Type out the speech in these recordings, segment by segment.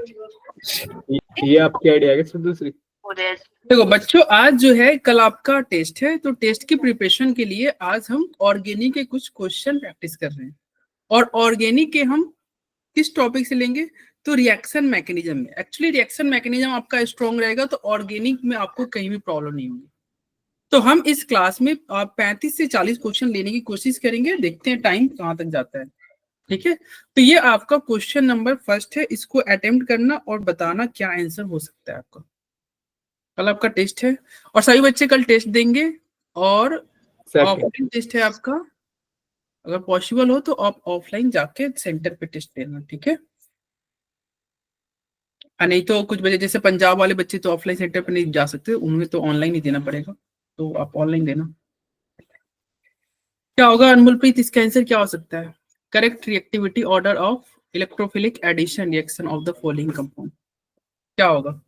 ये आपकी आइडिया है क्या दूसरी? देखो बच्चों, आज जो है कल आपका टेस्ट है, तो टेस्ट की प्रिपरेशन के लिए आज हम ऑर्गेनिक के कुछ क्वेश्चन प्रैक्टिस कर रहे हैं। और ऑर्गेनिक के हम किस टॉपिक से लेंगे? तो रिएक्शन मैकेनिज्म में। एक्चुअली रिएक्शन मैकेनिज्म आपका स्ट्रॉन्ग रहेगा तो ऑर्गेनिक में आपको कहीं भी प्रॉब्लम नहीं होगी। तो हम इस क्लास में 35 से 40 क्वेश्चन लेने की कोशिश करेंगे, देखते हैं टाइम कहाँ तक जाता है। ठीक है, तो ये आपका क्वेश्चन नंबर फर्स्ट है, इसको अटेम्प्ट करना और बताना क्या आंसर हो सकता है आपका। कल आपका टेस्ट है और सभी बच्चे कल टेस्ट देंगे और ऑफलाइन टेस्ट है आपका। अगर पॉसिबल हो तो आप ऑफलाइन जाके सेंटर पे टेस्ट देना, ठीक है। नहीं तो कुछ बच्चे जैसे पंजाब वाले बच्चे तो ऑफलाइन सेंटर पे नहीं जा सकते, उन्हें तो ऑनलाइन ही देना पड़ेगा, तो आप ऑनलाइन देना। क्या होगा अनमोलप्रीत, इसका आंसर क्या हो सकता है? Correct reactivity order of electrophilic addition reaction of the following compound, क्या होगा?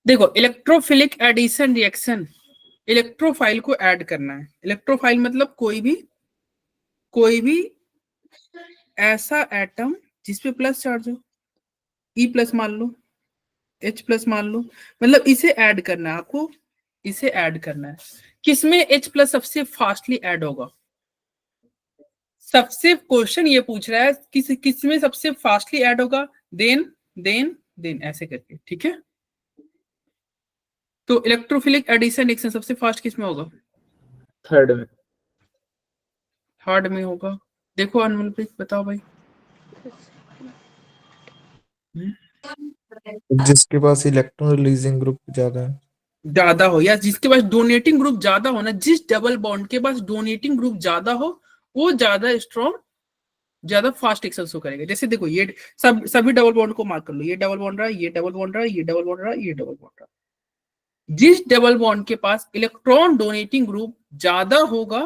देखो इलेक्ट्रोफिलिक एडिशन रिएक्शन, इलेक्ट्रोफाइल को ऐड करना है। इलेक्ट्रोफाइल मतलब कोई भी ऐसा एटम जिसपे प्लस चार्ज हो, ई प्लस मान लो, एच प्लस मान लो, मतलब इसे ऐड करना है आपको, इसे ऐड करना है। किसमें एच प्लस सबसे फास्टली ऐड होगा? सबसे क्वेश्चन ये पूछ रहा है किस में सबसे फास्टली ऐड होगा, देन ऐसे करके, ठीक है। तो इलेक्ट्रोफिलिक एडिशन रिएक्शन सबसे फास्ट किस में होगा? थर्ड में। थर्ड में होगा। देखो अनमोलप्रीत बताओ भाई। जिसके पास इलेक्ट्रॉन रिलीजिंग ग्रुप ज्यादा हो या जिसके पास डोनेटिंग ग्रुप ज्यादा हो ना, जिस डबल बॉन्ड के पास डोनेटिंग ग्रुप ज्यादा हो वो ज्यादा स्ट्रॉन्ग, ज्यादा फास्ट एक्शन शो करेगा। जैसे देखो ये सभी डबल बॉन्ड को मार्क कर लो, ये डबल बॉन्ड रहा, ये डबल बॉन्ड रहा, ये डबल बॉन्ड रहा, ये डबल बॉन्ड रहा। जिस डबल बॉन्ड के पास इलेक्ट्रॉन डोनेटिंग ग्रुप ज्यादा होगा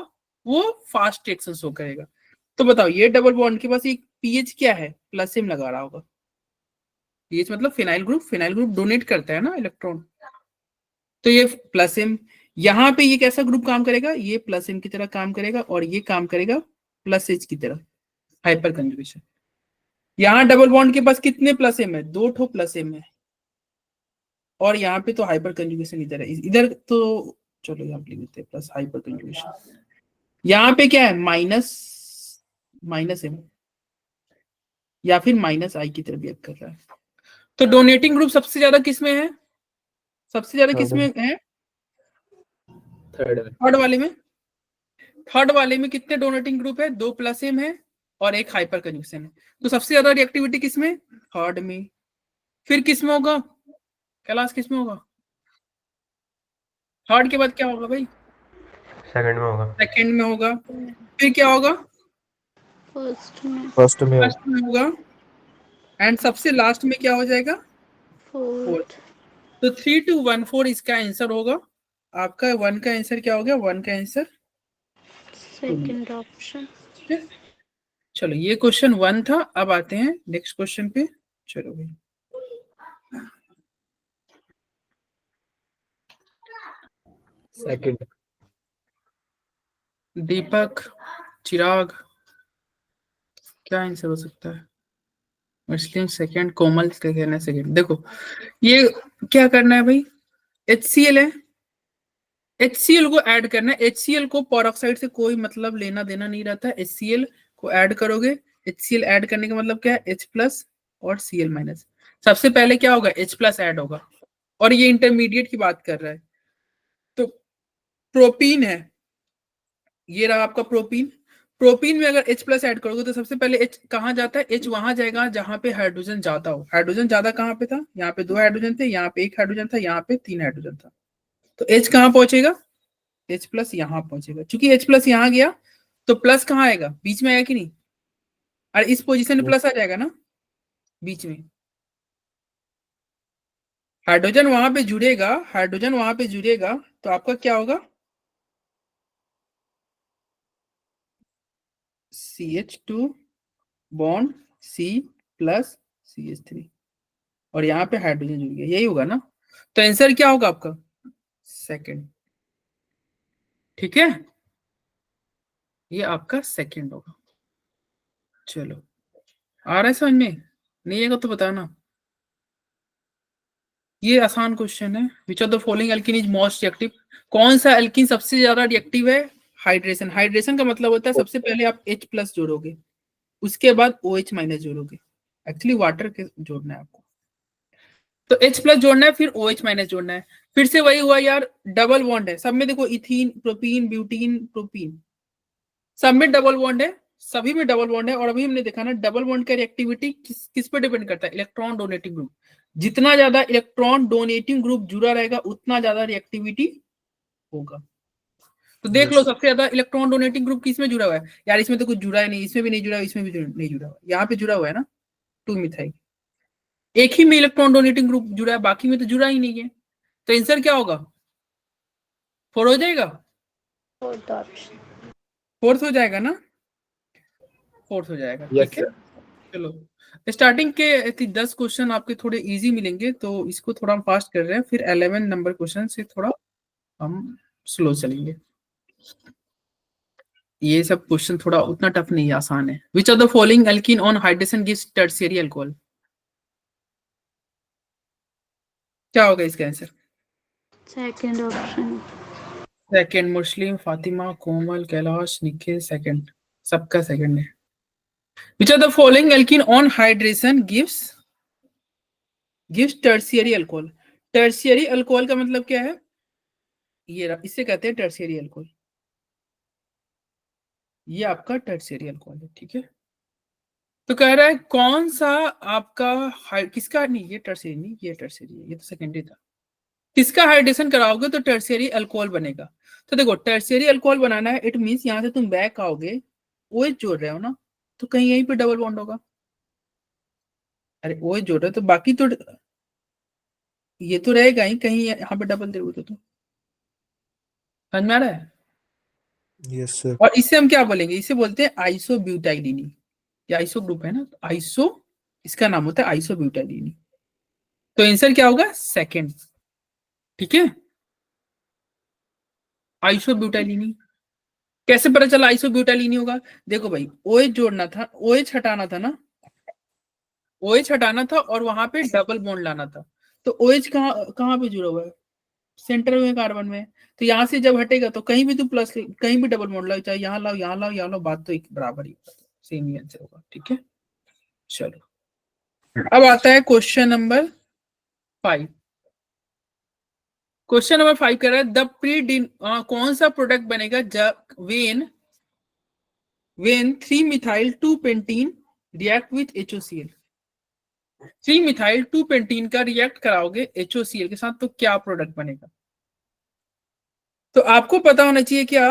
वो फास्ट एक्शन शो करेगा। तो बताओ ये डबल बॉन्ड के पास एक पीएच क्या है, प्लस एम लगा रहा होगा। पीएच मतलब फिनाइल ग्रुप डोनेट करता है ना इलेक्ट्रॉन, तो ये प्लस एम। यहाँ पे ये कैसा ग्रुप काम करेगा, ये प्लस एम की तरह काम करेगा और ये काम करेगा प्लस एच की तरह, हाइपर कंजुगेशन। यहाँ डबल बॉन्ड के पास कितने प्लस एम है, 2 ठो प्लस एम है, और यहाँ पे तो हाइपर कंजुगेशन इधर है, इधर तो चलो यहाँ पे लिख देते हैं प्लस हाइपर कंजुगेशन। यहाँ पे क्या है, माइनस एम या फिर माइनस आई की तरह बिहेव कर रहा है। तो डोनेटिंग ग्रुप सबसे ज्यादा किसमें है, सबसे ज्यादा किसमें है? थर्ड वाले में। थर्ड वाले में कितने डोनेटिंग ग्रुप है, 2 प्लस एम है और एक हाइपर कंजुगेशन है। तो सबसे ज्यादा रिएक्टिविटी किसमें, थर्ड में। फिर किसमें होगा, कैलाश किसमें होगा? थर्ड के बाद क्या होगा भाई? सेकंड में होगा। सेकंड में होगा। फिर क्या होगा? फर्स्ट में होगा। एंड सबसे लास्ट में क्या हो जाएगा? फोर्थ। तो 3 to 1 4 इसका आंसर होगा। आपका 1 का आंसर क्या हो गया, 1 का आंसर सेकंड ऑप्शन। चलो ये क्वेश्चन 1 था। अब आते हैं नेक्स्ट क्वेश्चन पे। चलो भाई सेकंड। दीपक, चिराग, क्या आंसर हो सकता है? मुस्लिम सेकंड, कोमल का कहना सेकंड। देखो ये क्या करना है भाई, HCl है, HCl को ऐड करना है। HCl को पेरोक्साइड से कोई मतलब लेना देना नहीं रहता है। HCl को ऐड करोगे, HCl ऐड करने का मतलब क्या है, H प्लस और Cl माइनस। सबसे पहले क्या होगा, H प्लस ऐड होगा, और ये इंटरमीडिएट की बात कर रहा है। तो प्रोपीन है, ये रहा आपका प्रोपीन। प्रोपीन में अगर H प्लस ऐड करोगे तो सबसे पहले H कहाँ जाता है, H वहां जाएगा जहां पे हाइड्रोजन ज्यादा हो। हाइड्रोजन ज्यादा कहाँ पे था, यहाँ पे 2 हाइड्रोजन थे, यहाँ पे 1 हाइड्रोजन था, यहाँ पे 3 हाइड्रोजन था। तो H कहाँ पहुंचेगा, H प्लस यहाँ पहुंचेगा। चूंकि H प्लस यहाँ गया तो प्लस कहाँ आएगा, बीच में आएगा कि नहीं? और इस पोजीशन में प्लस आ जाएगा ना बीच में। हाइड्रोजन वहां पे जुड़ेगा, हाइड्रोजन वहां पे जुड़ेगा तो आपका क्या होगा, CH2 bond C plus CH3, और यहाँ पे हाइड्रोजन जुड़ गया, यही होगा ना। तो आंसर क्या होगा आपका, सेकंड। ठीक है, ये आपका सेकंड होगा। चलो आ रहा है समझ में? नहीं आएगा तो बताना। ये आसान क्वेश्चन है। विच of the following alkene is most reactive? कौन सा एल्कीन सबसे ज्यादा रिएक्टिव है? हाइड्रेशन। हाइड्रेशन का मतलब होता है सबसे पहले आप H+ जोड़ोगे, उसके बाद OH- जोड़ोगे। एक्चुअली वाटर के जोड़ना है आपको, तो H+ जोड़ना है, फिर OH- जोड़ना है। फिर से वही हुआ यार, डबल बॉन्ड है सब में। देखो इथीन, प्रोपीन, ब्यूटीन, प्रोपीन, सब में डबल बॉन्ड है, सभी में डबल बॉन्ड है। और अभी हमने देखा ना, डबल बॉन्ड का रिएक्टिविटी किस पे डिपेंड करता है? Electron donating group. जितना ज्यादा इलेक्ट्रॉन डोनेटिंग ग्रुप जुड़ा रहेगा उतना ज्यादा रिएक्टिविटी होगा। तो देख लो यस सबसे ज्यादा इलेक्ट्रॉन डोनेटिंग ग्रुप किसमें जुड़ा हुआ है? यार इसमें तो कुछ जुड़ा है नहीं, इसमें भी नहीं जुड़ा, इसमें भी नहीं जुड़ा हुआ, यहाँ पे जुड़ा हुआ है ना 2 मिथाइल। एक ही में इलेक्ट्रॉन डोनेटिंग ग्रुप जुड़ा है, बाकी में तो जुड़ा ही नहीं है। तो आंसर क्या होगा? 4 हो जाएगा, फोर्थ ऑप्शन। 4th हो जाएगा ना, 4th हो जाएगा। यस ठीक है, सर। चलो स्टार्टिंग के 10 क्वेश्चन आपके थोड़े इजी मिलेंगे, तो इसको थोड़ा हम फास्ट कर रहे हैं। फिर 11 नंबर क्वेश्चन से थोड़ा हम स्लो चलेंगे। ये सब क्वेश्चन थोड़ा उतना टफ नहीं है, आसान है। विच of the following alkene on hydration gives tertiary alcohol? क्या होगा इसका आंसर? Second option. सेकंड। मुस्लिम, फातिमा, कोमल, कैलाश, निखिल, सेकंड। सबका सेकंड है। विच of the following alkene on hydration gives tertiary alcohol? Tertiary alcohol का मतलब क्या है? ये रहा, इससे कहते हैं टर्शियरी अल्कोहल। ये आपका टर्शियरी अल्कोहल है। ठीक है, तो कह रहा है कौन सा आपका किसका, नहीं ये टर्शियरी नहीं, ये टर्शियरी है, ये तो सेकेंडरी था। किसका हाइड्रेशन कराओगे तो टर्शियरी अल्कोहल बनेगा? तो देखो टर्शियरी अल्कोहल बनाना है, इट मींस यहां से तुम बैक आओगे, OH जोड़ रहे हो ना, तो कहीं यहीं पे डबल बॉन्ड होगा। अरे OH जोड़ रहे हो तो बाकी तो ये तो रहेगा ही, कहीं यहाँ पे डबल दोगे तो समझ में आ रहा है? Yes sir. और इससे हम क्या बोलेंगे? इसे बोलते हैं आइसोब्यूटाइलिनी। ये आइसो ग्रुप है ना, तो आइसो, इसका नाम होता है आइसोब्यूटाइलिनी। तो आंसर क्या होगा? सेकंड। ठीक है, आइसोब्यूटाइलिनी। कैसे पता चला आइसोब्यूटाइलिनी होगा? देखो भाई OH जोड़ना था, OH हटाना था ना, OH हटाना था और वहां पे डबल बॉन्ड लाना था। तो OH कहाँ कहाँ पे जुड़ा हुआ है? सेंटर में, कार्बन में। तो यहाँ से जब हटेगा तो कहीं भी तो प्लस, कहीं भी डबल बॉन्ड लाओ, चाहे यहाँ लाओ, यहाँ लाओ, यहाँ लाओ, बात तो एक बराबर ही, सेम ही आंसर होगा। ठीक है, चलो अब आता है क्वेश्चन नंबर 5। क्वेश्चन नंबर 5 कह रहा है द कौन सा प्रोडक्ट बनेगा जब when 3-methyl 2-pentene react with HOCl? 3-methyl 2-pentene का रिएक्ट कराओगे HOCl के साथ तो क्या प्रोडक्ट बनेगा? तो आपको पता होना चाहिए क्या?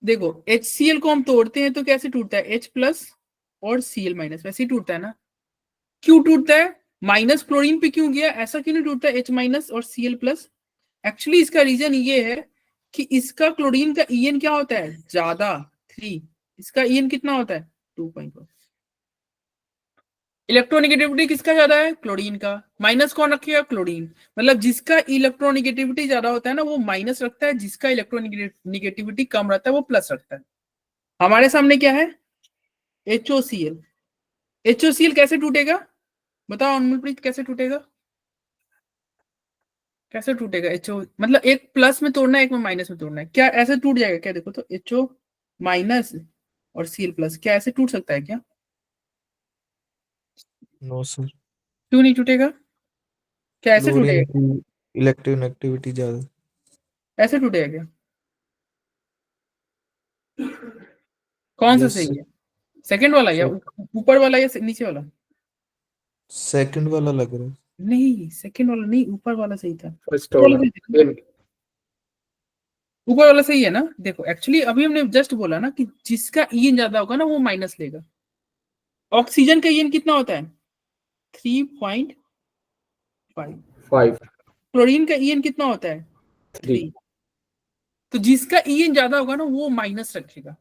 देखो HCl को हम तोड़ते हैं तो कैसे टूटता है? H+ और Cl-, वैसे ही टूटता है ना। क्यों टूटता है? माइनस क्लोरीन पे क्यों गया? ऐसा क्यों नहीं टूटता H- और Cl+? एक्चुअली इसका रीजन ये है कि इसका क्लोरीन का EN क्या होता है? ज्यादा, 3। इसका EN कितना होता है? 2.1। इलेक्ट्रोनिगेटिविटी किसका ज्यादा है? क्लोरीन का। माइनस कौन रखेगा? क्लोरीन। मतलब जिसका इलेक्ट्रोनिगेटिविटी ज्यादा होता है ना वो माइनस रखता है, जिसका इलेक्ट्रोनिगेटिविटी कम रहता है वो प्लस रखता है। हमारे सामने क्या है? HOCl। HOCl कैसे टूटेगा? बताओ अनमोलप्रीत, कैसे टूटेगा? कैसे टूटेगा HO? मतलब एक प्लस में तोड़ना है, एक में माइनस में तोड़ना है, क्या ऐसे टूट जाएगा क्या? देखो तो HO- और Cl+, क्या ऐसे टूट सकता है क्या? No sir. क्यों नहीं टूटेगा? क्या ऐसे क्लोरीन टूटेगा? की इलेक्ट्रोनेगेटिविटी ज्यादा। ऐसे टूटेगा क्या? कौन सा यस सही सर। है? सेकंड वाला या ऊपर वाला या नीचे वाला? सेकंड वाला लग रहा है। नहीं सेकंड वाला नहीं, ऊपर वाला सही था। फर्स्ट ऊपर वाला होगा। सही था ना? ऊपर वाला सही है ना? देखो एक्चुअली अभी हमने जस्ट बोला ना कि जिसका ईएन ज्यादा होगा ना वो माइनस लेगा। ऑक्सीजन का ईएन कितना होता है? 3.5। 5, क्लोरीन का ईएन कितना होता है? 3। 3। तो जिसका ईएन ज्यादा होगा ना वो माइनस रखेगा,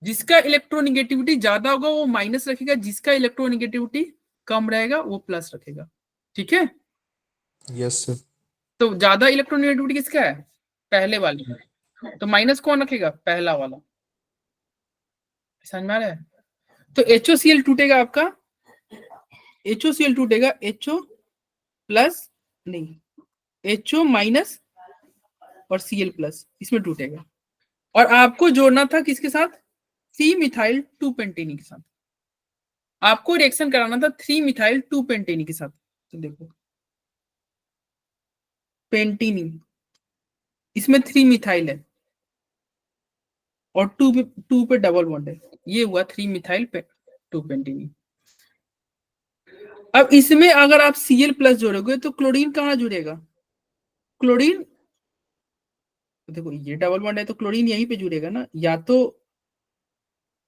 जिसका इलेक्ट्रोनिगेटिविटी ज्यादा होगा वो माइनस रखेगा, जिसका इलेक्ट्रोनिगेटिविटी कम रहेगा वो प्लस रखेगा। ठीक है, यस सर। तो ज्यादा इलेक्ट्रोनिगेटिविटी किसका है? पहले वाली में। तो माइनस कौन रखेगा? पहला वाला। समझ में आ रहा है? तो HOCl टूटेगा आपका, HOCl टूटेगा HO प्लस नहीं, HO माइनस और Cl प्लस, इसमें टूटेगा। और आपको जोड़ना था किसके साथ? 3 मिथाइल 2 पेंटेनी के साथ। आपको रिएक्शन कराना था 3 मिथाइल 2 पेंटेनी के साथ। तो देखो पेंटेनी, इसमें 3 मिथाइल है और 2 पे डबल बॉन्ड है, ये हुआ 3 मिथाइल 2 पेंटेनी। अब इसमें अगर आप Cl प्लस जोड़ोगे तो क्लोरीन कहाँ जुड़ेगा? क्लोरीन देखो ये डबल बॉन्ड है तो क्लोरीन यहीं पे जुड़ेगा ना, या तो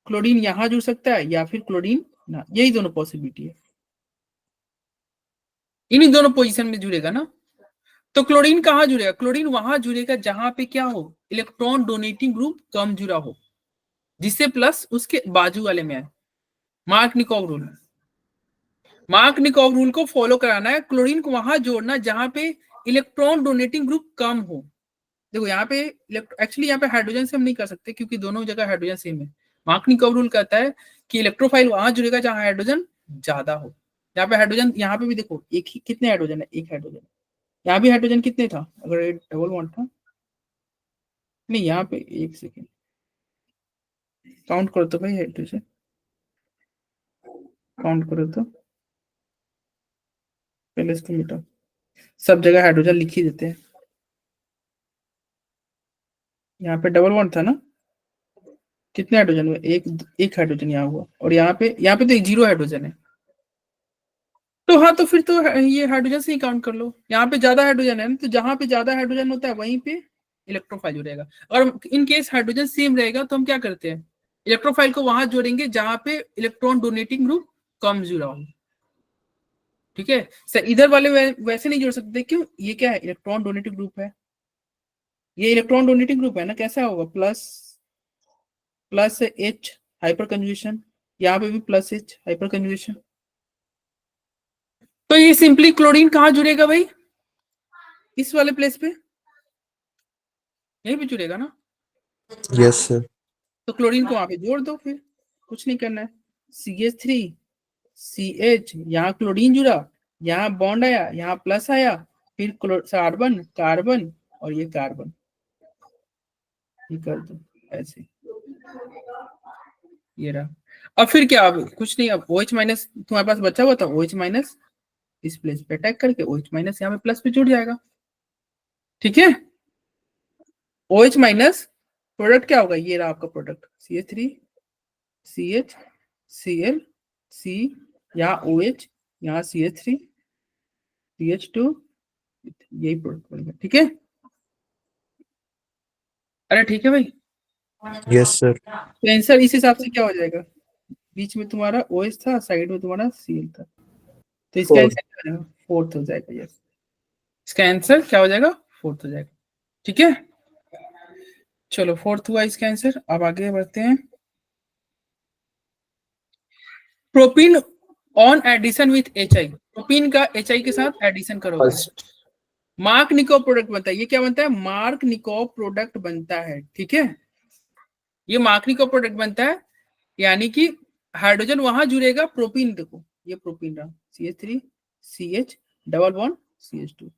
क्लोरीन यहां जुड़ सकता है या फिर क्लोरीन ना, यही दोनों पॉसिबिलिटी है, इन्हीं दोनों पोजीशन में जुड़ेगा ना। तो क्लोरीन कहाँ जुड़ेगा? क्लोरीन वहां जुड़ेगा जहां पे क्या हो, इलेक्ट्रॉन डोनेटिंग ग्रुप कम जुड़ा हो, जिससे प्लस उसके बाजू वाले में है। मार्कनिकॉव रूल, मार्कनिकॉव रूल को फॉलो कराना है, क्लोरीन को वहां जोड़ना जहां पे इलेक्ट्रॉन डोनेटिंग ग्रुप कम हो। देखो यहाँ पे एक्चुअली यहाँ पे हाइड्रोजन से हम नहीं कर सकते क्योंकि दोनों जगह हाइड्रोजन सेम है। मार्कनिकॉव रूल कहता है कि इलेक्ट्रोफाइल वहां जुड़ेगा जहां हाइड्रोजन ज्यादा हो। यहाँ पे हाइड्रोजन, यहाँ पे भी देखो एक ही, कितने हाइड्रोजन है? एक हाइड्रोजन। यहाँ भी हाइड्रोजन कितने था अगर ये डबल बॉन्ड था? नहीं, यहाँ पे एक सेकेंड काउंट करो तो भाई, हाइड्रोजन काउंट करो तो, पहले इसको मिटाओ, सब जगह हाइड्रोजन लिख ही देते हैं। यहाँ पे डबल बॉन्ड था ना, कितने हाइड्रोजन हुए? एक हाइड्रोजन यहाँ हुआ, और यहाँ पे तो 0 हाइड्रोजन है। तो हाँ, तो फिर तो ये हाइड्रोजन से ही काउंट कर लो। यहाँ पे ज्यादा हाइड्रोजन है ना, तो जहां पे ज्यादा हाइड्रोजन होता है वहीं पे इलेक्ट्रोफाइल जुड़ेगा। और इन केस हाइड्रोजन सेम रहेगा तो हम क्या करते हैं, इलेक्ट्रोफाइल को वहां जोड़ेंगे जहां पे इलेक्ट्रॉन डोनेटिंग ग्रुप कम जुड़ा हो। ठीक है सर, इधर वाले वैसे नहीं जोड़ सकते, क्यों? ये क्या है? इलेक्ट्रॉन डोनेटिंग ग्रुप है, ये इलेक्ट्रॉन डोनेटिंग ग्रुप है ना, कैसा होगा? प्लस H हाइपर कंजुगेशन, यहाँ पे भी प्लस H हाइपर कंजुगेशन। तो ये सिंपली क्लोरीन कहाँ जुड़ेगा भाई? इस वाले प्लेस पे, यहीं पे जुड़ेगा ना। Yes sir. तो क्लोरीन को वहां पे जोड़ दो, फिर कुछ नहीं करना है। CH3 CH, यहाँ क्लोरीन जुड़ा, यहाँ बॉन्ड आया, यहाँ प्लस आया, फिर कार्बन कार्बन और ये कार्बन, ये कर दो ऐसे, ये रहा। अब फिर क्या? अब कुछ नहीं, अब OH माइनस तुम्हारे पास बचा हुआ था, OH माइनस इस प्लेस पे अटैक करके OH माइनस यहाँ पे प्लस पे जुड़ जाएगा। ठीक है, OH माइनस प्रोडक्ट क्या होगा? ये रहा आपका product, CH3 CH Cl C, यहाँ OH, यहाँ CH3 CH2, यही प्रोडक्ट बनेगा। ठीक है, अरे ठीक है भाई। Yes sir. तो आंसर इस हिसाब से क्या हो जाएगा? बीच में तुम्हारा OH था, साइड में तुम्हारा Cl था, तो इसका आंसर क्या हो जाएगा? 4th हो जाएगा। यस, इसका आंसर क्या हो जाएगा? 4th हो जाएगा। ठीक है, चलो 4th हुआ इसका आंसर। अब आगे बढ़ते हैं। Propene on addition with HI, propene का HI के साथ एडिशन करोगे, फर्स्ट मार्क निकोव प्रोडक्ट बनता है। ये क्या बनता है? मार्क निकोव प्रोडक्ट बनता है। ठीक है, ये मार्क निकोव प्रोडक्ट बनता है, यानी कि हाइड्रोजन वहां जुड़ेगा, प्रोपीन देखो ये प्रोपीन रहा, CH3 CH double bond CH2।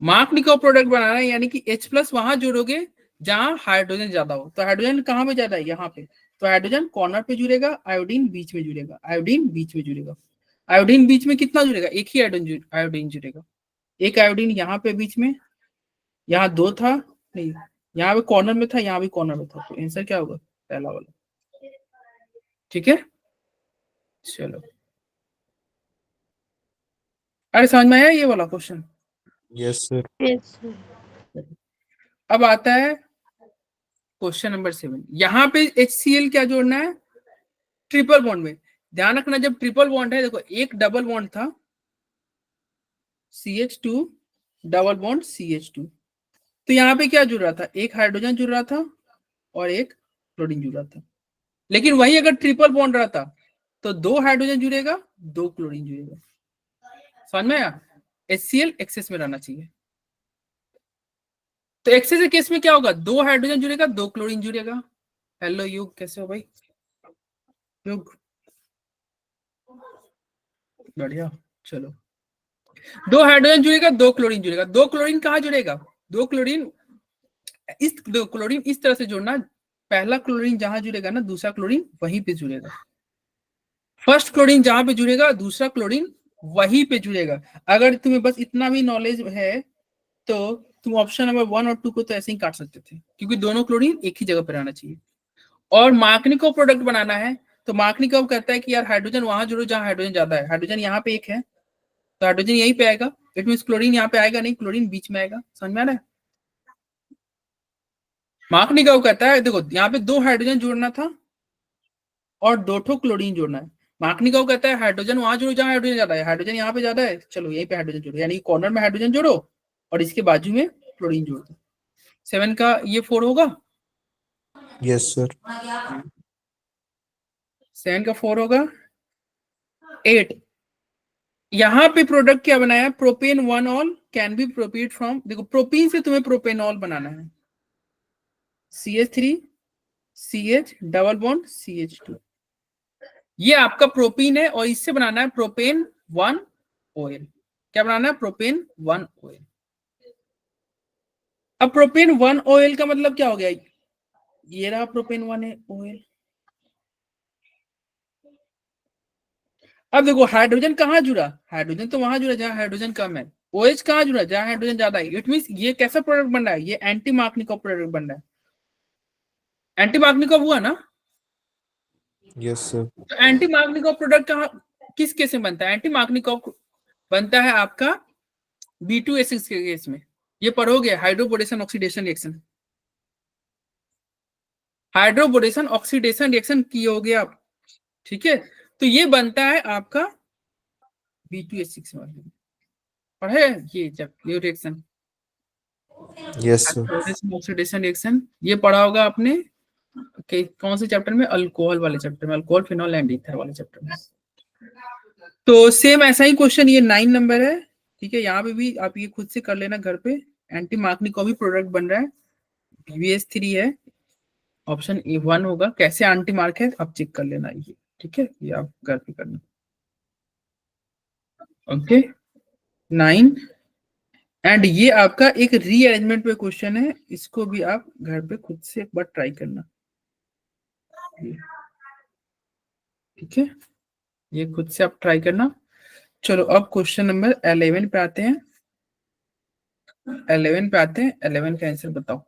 Markovnikov product बनाना है यानी कि H प्लस वहां जोड़ोगे जहां हाइड्रोजन ज्यादा हो। तो हाइड्रोजन कहां पे ज्यादा है? यहाँ पे, तो हाइड्रोजन कॉर्नर पे जुड़ेगा, आयोडीन बीच में जुड़ेगा, आयोडीन बीच में जुड़ेगा। आयोडीन बीच में कितना जुड़ेगा? एक ही आयोडीन जुड़ेगा, एक आयोडीन यहाँ पे बीच में, यहाँ 2 था, नहीं यहाँ पे कॉर्नर में था, यहाँ भी कॉर्नर में था, तो आंसर क्या होगा? पहला वाला। ठीक है, चलो, अरे समझ में आया ये वाला question? Yes sir. Yes, sir. अब आता है क्वेश्चन नंबर 7। यहाँ पे HCl क्या जोड़ना है? ट्रिपल बॉन्ड में। ध्यान रखना, जब ट्रिपल बॉन्ड है, देखो एक डबल बॉन्ड था CH2 डबल बॉन्ड CH2, तो यहाँ पे क्या जुड़ रहा था? एक हाइड्रोजन जुड़ रहा था और एक क्लोरीन जुड़ रहा था। लेकिन वही अगर ट्रिपल बॉन्ड रहता तो 2 हाइड्रोजन जुड़ेगा, 2 क्लोरीन जुड़ेगा। समझ में आया? HCl एक्सेस में रहना चाहिए। तो एक्सेस के केस में क्या होगा? 2 हाइड्रोजन जुड़ेगा, 2 क्लोरीन जुड़ेगा। हेलो युग, कैसे हो भाई? युग बढ़िया। चलो, 2 हाइड्रोजन जुड़ेगा, 2 क्लोरीन जुड़ेगा। 2 क्लोरीन कहाँ जुड़ेगा? 2 क्लोरीन इस तरह से जोड़ना, पहला क्लोरीन जहां जुड़ेगा ना, दूसरा क्लोरीन वहीं पे जुड़ेगा। फर्स्ट क्लोरीन जहां पे जुड़ेगा, दूसरा क्लोरीन वहीं पे जुड़ेगा। अगर तुम्हें बस इतना भी नॉलेज है तो तुम ऑप्शन नंबर 1 और 2 को तो ऐसे ही काट सकते थे, क्योंकि दोनों क्लोरीन एक ही जगह पर रहना चाहिए। और मार्कनिकोव प्रोडक्ट बनाना है तो मार्कनिकोव कहता है कि यार हाइड्रोजन वहां जुड़ो जहां हाइड्रोजन ज्यादा है। हाइड्रोजन यहाँ पे एक है तो हाइड्रोजन यहीं पे आएगा। इट मींस क्लोरीन यहाँ पे आएगा नहीं, क्लोरीन बीच में आएगा। समझ में आ रहा है? मार्कनिकोव कहता है देखो यहाँ पे 2 हाइड्रोजन जोड़ना था और 2 ठो क्लोरीन जोड़ना है। मार्कनिकोव कहता है हाइड्रोजन वहां जोड़ो जहां हाइड्रोजन ज्यादा है। हाइड्रोजन यहाँ पे ज्यादा है, चलो यहीं पे हाइड्रोजन जोड़ो, यानी कॉर्नर में हाइड्रोजन जोड़ो और इसके बाजू में क्लोरीन जोड़ दो। 7 का ये 4 होगा, यस सर। 7 का 4 होगा 8। यहाँ पे प्रोडक्ट क्या बनाया? Propane 1 ol can be prepared from, देखो प्रोपीन से तुम्हें प्रोपेनॉल बनाना है। CH3 CH double bond CH2, ये आपका प्रोपीन है और इससे बनाना है प्रोपेन 1 ऑयल। क्या बनाना है? Propane 1 oil. अब प्रोपेन 1 ऑयल का मतलब क्या हो गया? ये रहा प्रोपेन 1 ऑयल। अब देखो हाइड्रोजन कहाँ जुड़ा? हाइड्रोजन तो वहां जुड़ा जहां हाइड्रोजन कम है। OH कहाँ जुड़ा? जहां हाइड्रोजन ज्यादा है। इट मींस ये कैसा प्रोडक्ट बन रहा है? ये एंटी मार्कनिकोव प्रोडक्ट बन रहा है। एंटी मार्कनिकोव हुआ ना? Yes sir. तो एंटी मार्कनिकोव प्रोडक्ट कहाँ, किस केस में बनता है? एंटी मार्कनिकोव बनता है आपका B2S6 के केस में। ये पढ़ोगे, hydroboration oxidation reaction. Hydroboration oxidation reaction किए आप, ठीक है? तो ये बनता है आपका B2S6 वाले, पढ़े ये जब ये reaction, yes sir. Oxidation reaction, ये पढ़ा होगा आपने कौन से चैप्टर में? अल्कोहल वाले चैप्टर में, अल्कोहल फिनॉल एंड ईथर वाले चैप्टर में। तो सेम ऐसा ही क्वेश्चन, ये 9 नंबर है, ठीक है? यहाँ पे भी आप ये खुद से कर लेना घर पे। एंटी मार्कनिकोव भी प्रोडक्ट बन रहा है, BS3 है, ऑप्शन A1 होगा। कैसे एंटी मार्क है आप चेक कर लेना ये, ठीक है? ये आप घर पे करना। ओके 9। एंड ये आपका एक रीअरेंजमेंट पे क्वेश्चन है, इसको भी आप घर पे खुद से एक बार ट्राई करना, ठीक है? ये खुद से आप ट्राई करना। चलो अब क्वेश्चन नंबर 11 पे आते हैं। 11 पे आते हैं, 11 का आंसर बताओ।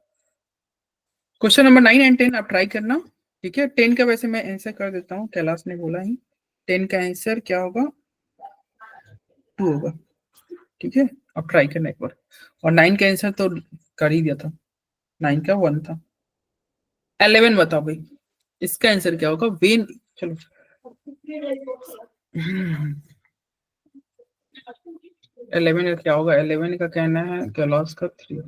क्वेश्चन नंबर 9 एंड 10 आप ट्राई करना, ठीक है? 10 का वैसे मैं आंसर कर देता हूँ, कैलाश ने बोला ही। 10 का आंसर क्या होगा? 2 होगा, ठीक है? अब ट्राई करना एक बार। और 9 का आंसर तो कर ही दिया था, 9 का 1 था। 11 बताओ भाई, इसका आंसर क्या होगा? वेन, चलो 11 का क्या होगा? 11 का कहना है कैलाश का 3,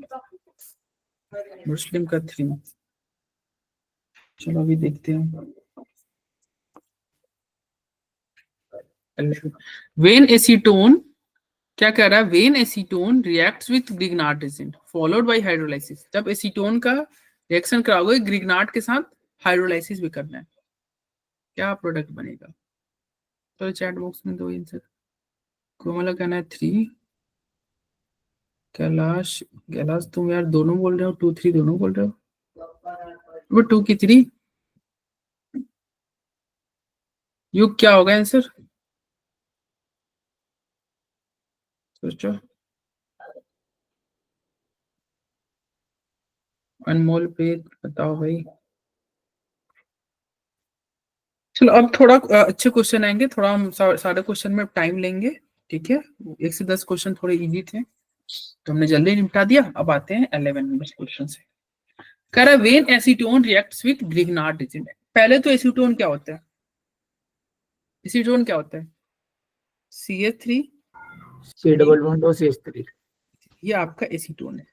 मुस्लिम का 3। चलो अभी देखते हैं। वेन एसीटोन क्या कह रहा है? When acetone reacts with Grignard acid followed by hydrolysis. जब एसीटोन का रिएक्शन कराओगे ग्रिग्नार्ड के साथ, हाइड्रोलाइसिस भी करना है, क्या प्रोडक्ट बनेगा? तो चैट बॉक्स में दो आंसर। कोमला कहना है 3, कैलाश, कैलाश तुम यार दोनों बोल रहे हो, 2 3 दोनों बोल रहे हो। वो 2 की 3, युग क्या होगा आंसर? सोचो। अनमोल पे बताओ भाई। चलो अब थोड़ा अच्छे क्वेश्चन आएंगे, थोड़ा हम सारे क्वेश्चन में टाइम लेंगे, ठीक है? 1 से 10 क्वेश्चन थोड़े इजी थे तो हमने जल्दी निपटा दिया। अब आते हैं 11 नंबर क्वेश्चन से। कह रहा है when acetone reacts with Grignard acid. पहले तो एसीटोन क्या होता है? एसीटोन क्या होता है? CH3 C डबल बॉन्ड और CH3। ये आपका एसीटोन है।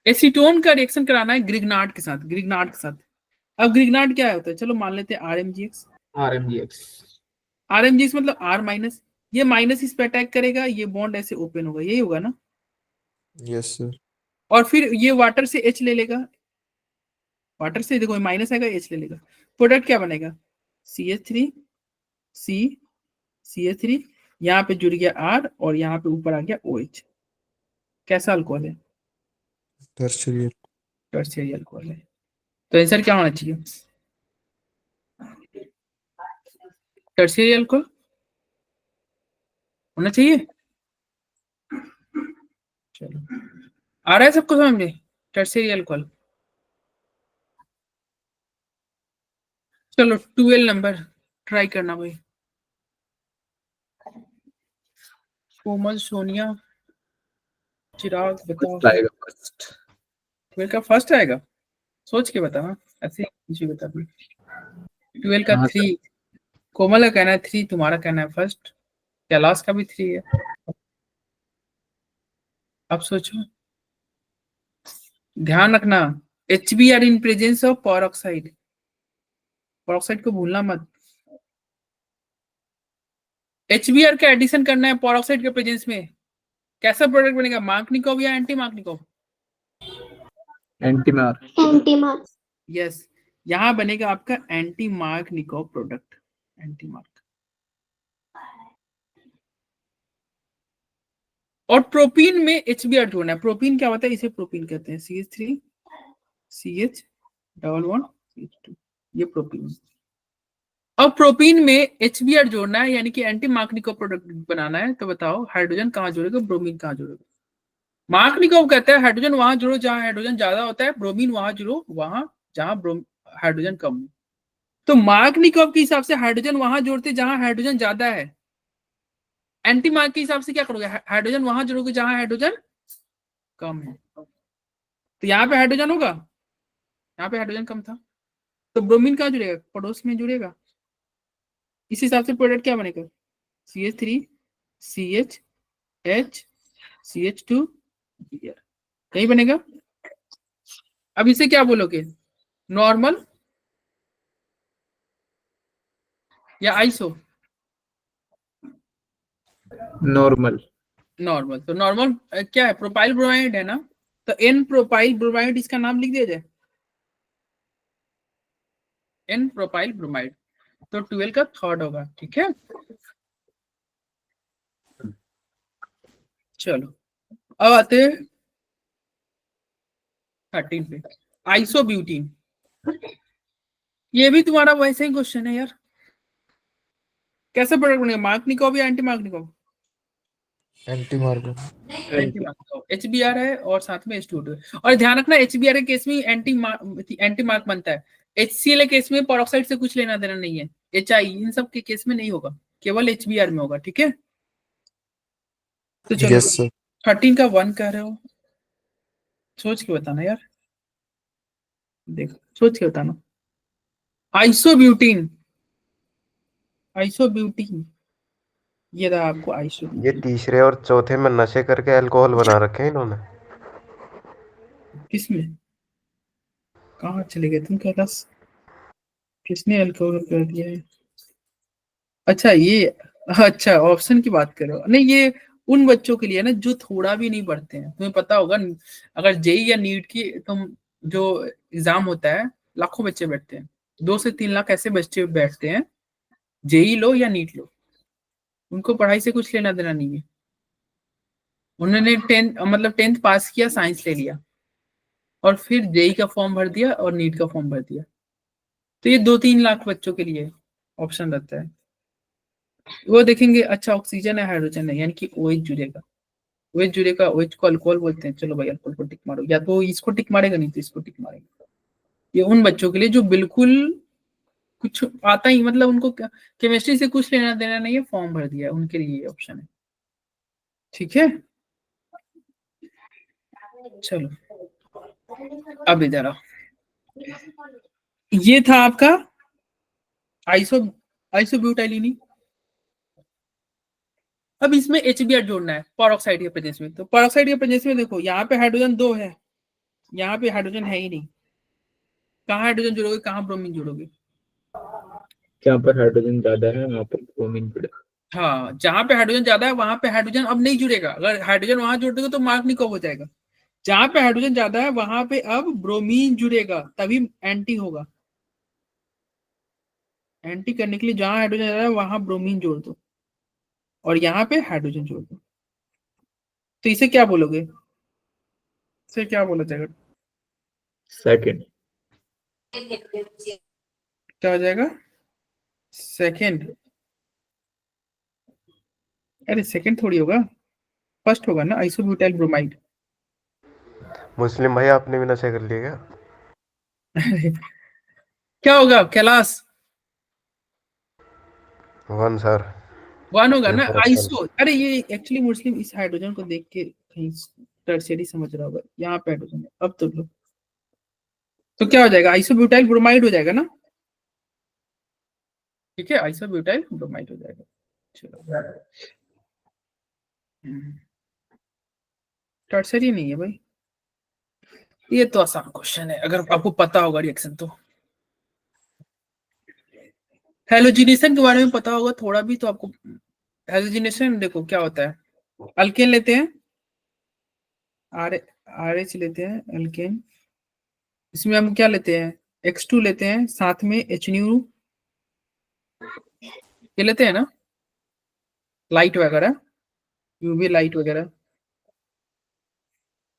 एसीटोन का रिएक्शन कराना है ग्रिग्नार्ड के साथ, ग्रिग्नार्ड के साथ। अब ग्रिग्नार्ड क्या होता है? चलो मान लेते हैं RMGX। RMGX। RMGX मतलब R-, ये माइनस इस पे अटैक करेगा, ये बॉन्ड ऐसे ओपन होगा, यही होगा ना? Yes sir. और फिर ये वाटर से H ले लेगा, वाटर से देखो माइनस आएगा, H ले लेगा, प्रोडक्ट क्या बनेगा? CH3 C CH3, यहाँ पे जुड़ गया R और यहाँ पे ऊपर आ गया OH। कैसा अल्कोहल है? टर्शियरी टर्शियरी अल्कोहल है। तो आंसर क्या होना चाहिए? टर्शियरी अल्कोहल होना चाहिए। चलो, आ रहा है सबको समझ में? Tertiary alcohol. चलो 12 नंबर ट्राई करना भाई। कोमल, सोनिया, चिराग, बताओ। फर्स्ट आएगा फर्स्ट। 12 का फर्स्ट आएगा? सोच के बता। हाँ, ऐसे ही बता। 12 का हाँ 3, कोमल का कहना है 3, तुम्हारा कहना है फर्स्ट, कैलाश का भी 3 है। अब सोचो, ध्यान रखना, HBr in presence of peroxide. Peroxide को भूलना मत। HBr का एडिशन करना है पेरोक्साइड के प्रेजेंस में, कैसा प्रोडक्ट बनेगा? मार्कनिकोव या anti Markovnikov? Anti mark. Anti mark. Yes, यहां बनेगा आपका anti Markovnikov product. Anti mark. और प्रोपीन में HBr जोड़ना है। प्रोपीन क्या होता है? इसे प्रोपीन कहते हैं। CH3 CH double bond CH2, ये प्रोपीन। अब प्रोपीन में HBr जोड़ना है, यानी कि एंटी मार्कनिकोव प्रोडक्ट बनाना है। तो बताओ हाइड्रोजन कहाँ जोड़ेगा, ब्रोमीन कहाँ जोड़ेगा? मार्कनिकोव कहता है हाइड्रोजन वहां जोड़ो जहां हाइड्रोजन ज्यादा होता है, ब्रोमीन वहां जोड़ो वहां जहां हाइड्रोजन कम हो। तो मार्कनिकोव के हिसाब से हाइड्रोजन वहां जोड़ते जहां हाइड्रोजन ज्यादा है। एंटी मार्क के हिसाब से क्या करोगे? हाइड्रोजन वहां जोड़ोगे जहां हाइड्रोजन कम है। तो यहाँ पे हाइड्रोजन होगा, यहाँ पे हाइड्रोजन कम था, तो ब्रोमीन कहाँ जुड़ेगा? पड़ोस में जुड़ेगा। इस हिसाब से प्रोडक्ट क्या बनेगा? CH3 CH CH2 यही बनेगा। अब इसे क्या बोलोगे? नॉर्मल या आइसो? नॉर्मल। नॉर्मल। तो नॉर्मल क्या है? प्रोपाइल ब्रोमाइड है ना, तो N प्रोपाइल ब्रोमाइड, इसका नाम लिख दिया जाए, N प्रोपाइल ब्रोमाइड। तो 12 का थर्ड होगा। ठीक है, चलो अब आते हैं 13 पे, आइसोब्यूटीन। ये भी तुम्हारा वैसे ही क्वेश्चन है यार। कैसे प्रोडक्ट बनेगा? मार्कनिकोव या anti Markovnikov? Anti mark anti Markovnikov. HBr है और साथ में H2O है। और ध्यान रखना, HBr के केस में एंटी मार्क बनता है। HCl के केस में पेरोक्साइड से कुछ लेना देना नहीं है। HI इन सब के केस में नहीं होगा, केवल HBr में होगा। ठीक है, तो चलो यस सर 13 का 1 कह रहे हो, सोच के बताना यार, देखो सोच के बताना। आइसोब्यूटीन, आइसोब्यूटीन, ये रहा आपको ये आइसोब्यूटीन। तीसरे और चौथे में नशे करके अल्कोहल बना रखे हैं इन्होंने। किसमें? कहाँ चले गए तुम कैलाश? किसने अल्कोहल कर दिया है? अच्छा ये, अच्छा ऑप्शन की बात कर रहे हो? नहीं, ये उन बच्चों के लिए है ना जो थोड़ा भी नहीं पढ़ते हैं। तुम्हें पता होगा, अगर जेई या नीट की तुम जो एग्जाम होता है, लाखों बच्चे बैठते हैं, 2 से 3 लाख ऐसे बच्चे बैठते हैं। जेई लो या नीट लो, उनको पढ़ाई से कुछ लेना देना नहीं है। उन्होंने 10th पास किया, साइंस ले लिया, और फिर जेई का फॉर्म भर दिया और नीट का फॉर्म भर दिया। तो ये 2-3 लाख बच्चों के लिए ऑप्शन रहता है। वो देखेंगे अच्छा ऑक्सीजन है हाइड्रोजन है, यानी कि OH जुड़ेगा। OH जुड़ेगा, OH को अल्कोहल बोलते हैं। चलो भाई अल्कोहल को टिक मारो, या तो इसको टिक मारेगा, नहीं तो इसको टिक मारेगा। ये उन बच्चों के लिए जो बिल्कुल कुछ आता ही, मतलब उनको केमिस्ट्री से कुछ लेना देना नहीं है, फॉर्म भर दिया है, उनके लिए ये ऑप्शन है। ठीक है, चलो अब इधर आओ। ये था आपका आइसोब्यूटाइलिनी। अब इसमें HBr जोड़ना है पेरोक्साइड के प्रेजेंस में। तो पेरोक्साइड के प्रेजेंस में देखो, यहाँ पे हाइड्रोजन 2 है, यहाँ पे हाइड्रोजन है ही नहीं। कहाँ हाइड्रोजन जोड़ोगे, कहाँ ब्रोमीन जोड़ोगे? जहाँ पर हाइड्रोजन ज्यादा है वहाँ पर ब्रोमीन जुड़ेगा। हाँ, जहाँ पे हाइड्रोजन ज्यादा है वहां पे हाइड्रोजन अब नहीं जुड़ेगा। अगर हाइड्रोजन वहां जोड़ दोगे तो मार्कनिकोव हो जाएगा। जहां पे हाइड्रोजन ज्यादा है वहां पे अब ब्रोमीन जुड़ेगा, तभी एंटी होगा। एंटी करने के लिए जहां हाइड्रोजन ज्यादा है वहां ब्रोमीन जोड़ दो। और यहाँ पे हाइड्रोजन जोड़ दो, तो इसे क्या बोलोगे, इसे क्या बोला जाएगा, सेकंड। क्या हो जाएगा, सेकेंड। अरे सेकेंड थोड़ी होगा, फर्स्ट होगा ना, आइसोब्यूटाइल ब्रोमाइड। मुस्लिम भाई आपने भी नशे कर लिए क्या? क्या होगा कैलाश, 1 सर। वन होगा ना, पेपर अच्छा आइसो। अरे ये एक्चुअली मुस्लिम इस हाइड्रोजन को देख के कहीं टर्शियरी समझ रहा होगा, यहाँ पे हाइड्रोजन है। अब तो लो, तो क्या हो जाएगा, आइसोब्यूटाइल ब्रोमाइड हो जाएगा ना, ठीक है, आइसोब्यूटाइल ब्रोमाइड हो जाएगा। चलो, टर्शियरी नहीं है भाई, ये तो आसान क्वेश्चन है अगर आपको पता होगा रिएक्शन तो। हेलोजिनेशन के बारे में पता होगा थोड़ा भी तो आपको। हेलोजिनेशन देखो क्या होता है, अल्केन लेते हैं, आर एच लेते हैं अल्केन, इसमें हम क्या लेते हैं, X2 लेते हैं, साथ में HNU ये लेते हैं ना, लाइट वगैरह, यूवी लाइट वगैरह,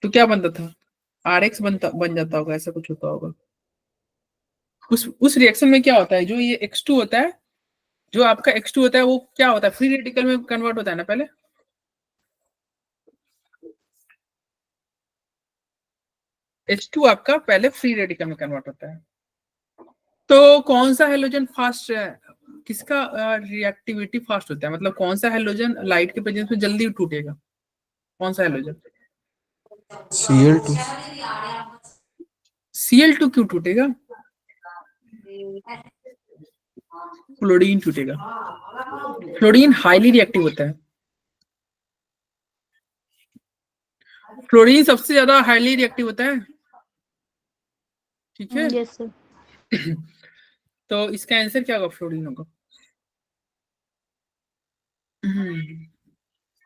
तो क्या बनता था, RX बन जाता होगा, ऐसा कुछ होता होगा। उस रिएक्शन में क्या होता है, जो ये X2 होता है, जो आपका X2 होता है वो क्या होता है, फ्री रेडिकल में कन्वर्ट होता है ना पहले, H2 आपका पहले फ्री रेडिकल में कन्वर्ट होता है। तो कौन सा हेलोजन फास्ट है, किसका रिएक्टिविटी फास्ट होता है, मतलब कौन सा हेलोजन लाइट के प्रेजेंस में जल्दी टूटेगा, कौन सा हेलोजन, Cl2। Cl2 क्यों टूटेगा, फ्लोरीन टूटेगा, फ्लोरीन हाईली रिएक्टिव होता है, फ्लोरीन सबसे ज्यादा हाईली रिएक्टिव होता है, ठीक है। Yes sir. तो इसका आंसर क्या होगा, फ्लोरीन होगा।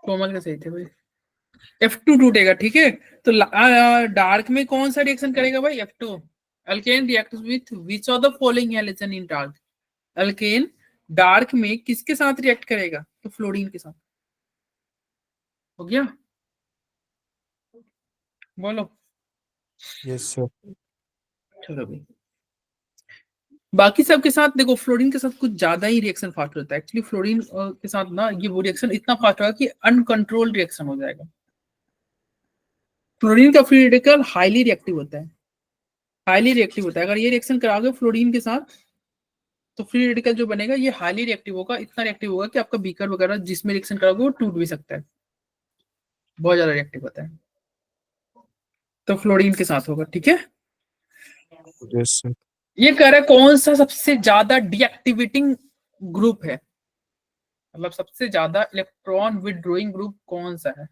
कोमल का सही थे भाई, F2 टूटेगा, ठीक है। तो डार्क में कौन सा रिएक्शन करेगा भाई, F2। Alkane reacts with which of the following halogen in dark, alkane dark में किसके साथ रिएक्ट करेगा, तो फ्लोरीन के साथ, हो गया, बोलो। Yes sir. चलो भाई, बाकी सब के साथ देखो, फ्लोरीन के साथ कुछ ज्यादा ही रिएक्शन फास्ट होता है एक्चुअली, फ्लोरीन के साथ ना ये वो रिएक्शन इतना फास्ट होगा कि अनकंट्रोल्ड रिएक्शन हो जाएगा। फ्लोरीन का फ्री रेडिकल हाईली रिएक्टिव होता है, हाईली रिएक्टिव होता है, अगर ये रिएक्शन कराओगे फ्लोरीन के साथ तो फ्री रेडिकल जो बनेगा ये हाईली रिएक्टिव होगा, इतना रिएक्टिव होगा कि आपका बीकर वगैरह जिसमें रिएक्शन कराओगे वो टूट भी सकता है, बहुत ज्यादा रिएक्टिव होता है, तो फ्लोरीन के साथ होगा, ठीक है। Yes sir. ये कह रहा है कौन सा सबसे ज्यादा डीएक्टिवेटिंग ग्रुप है, मतलब सबसे ज्यादा इलेक्ट्रॉन विथड्रॉइंग ग्रुप कौन सा है,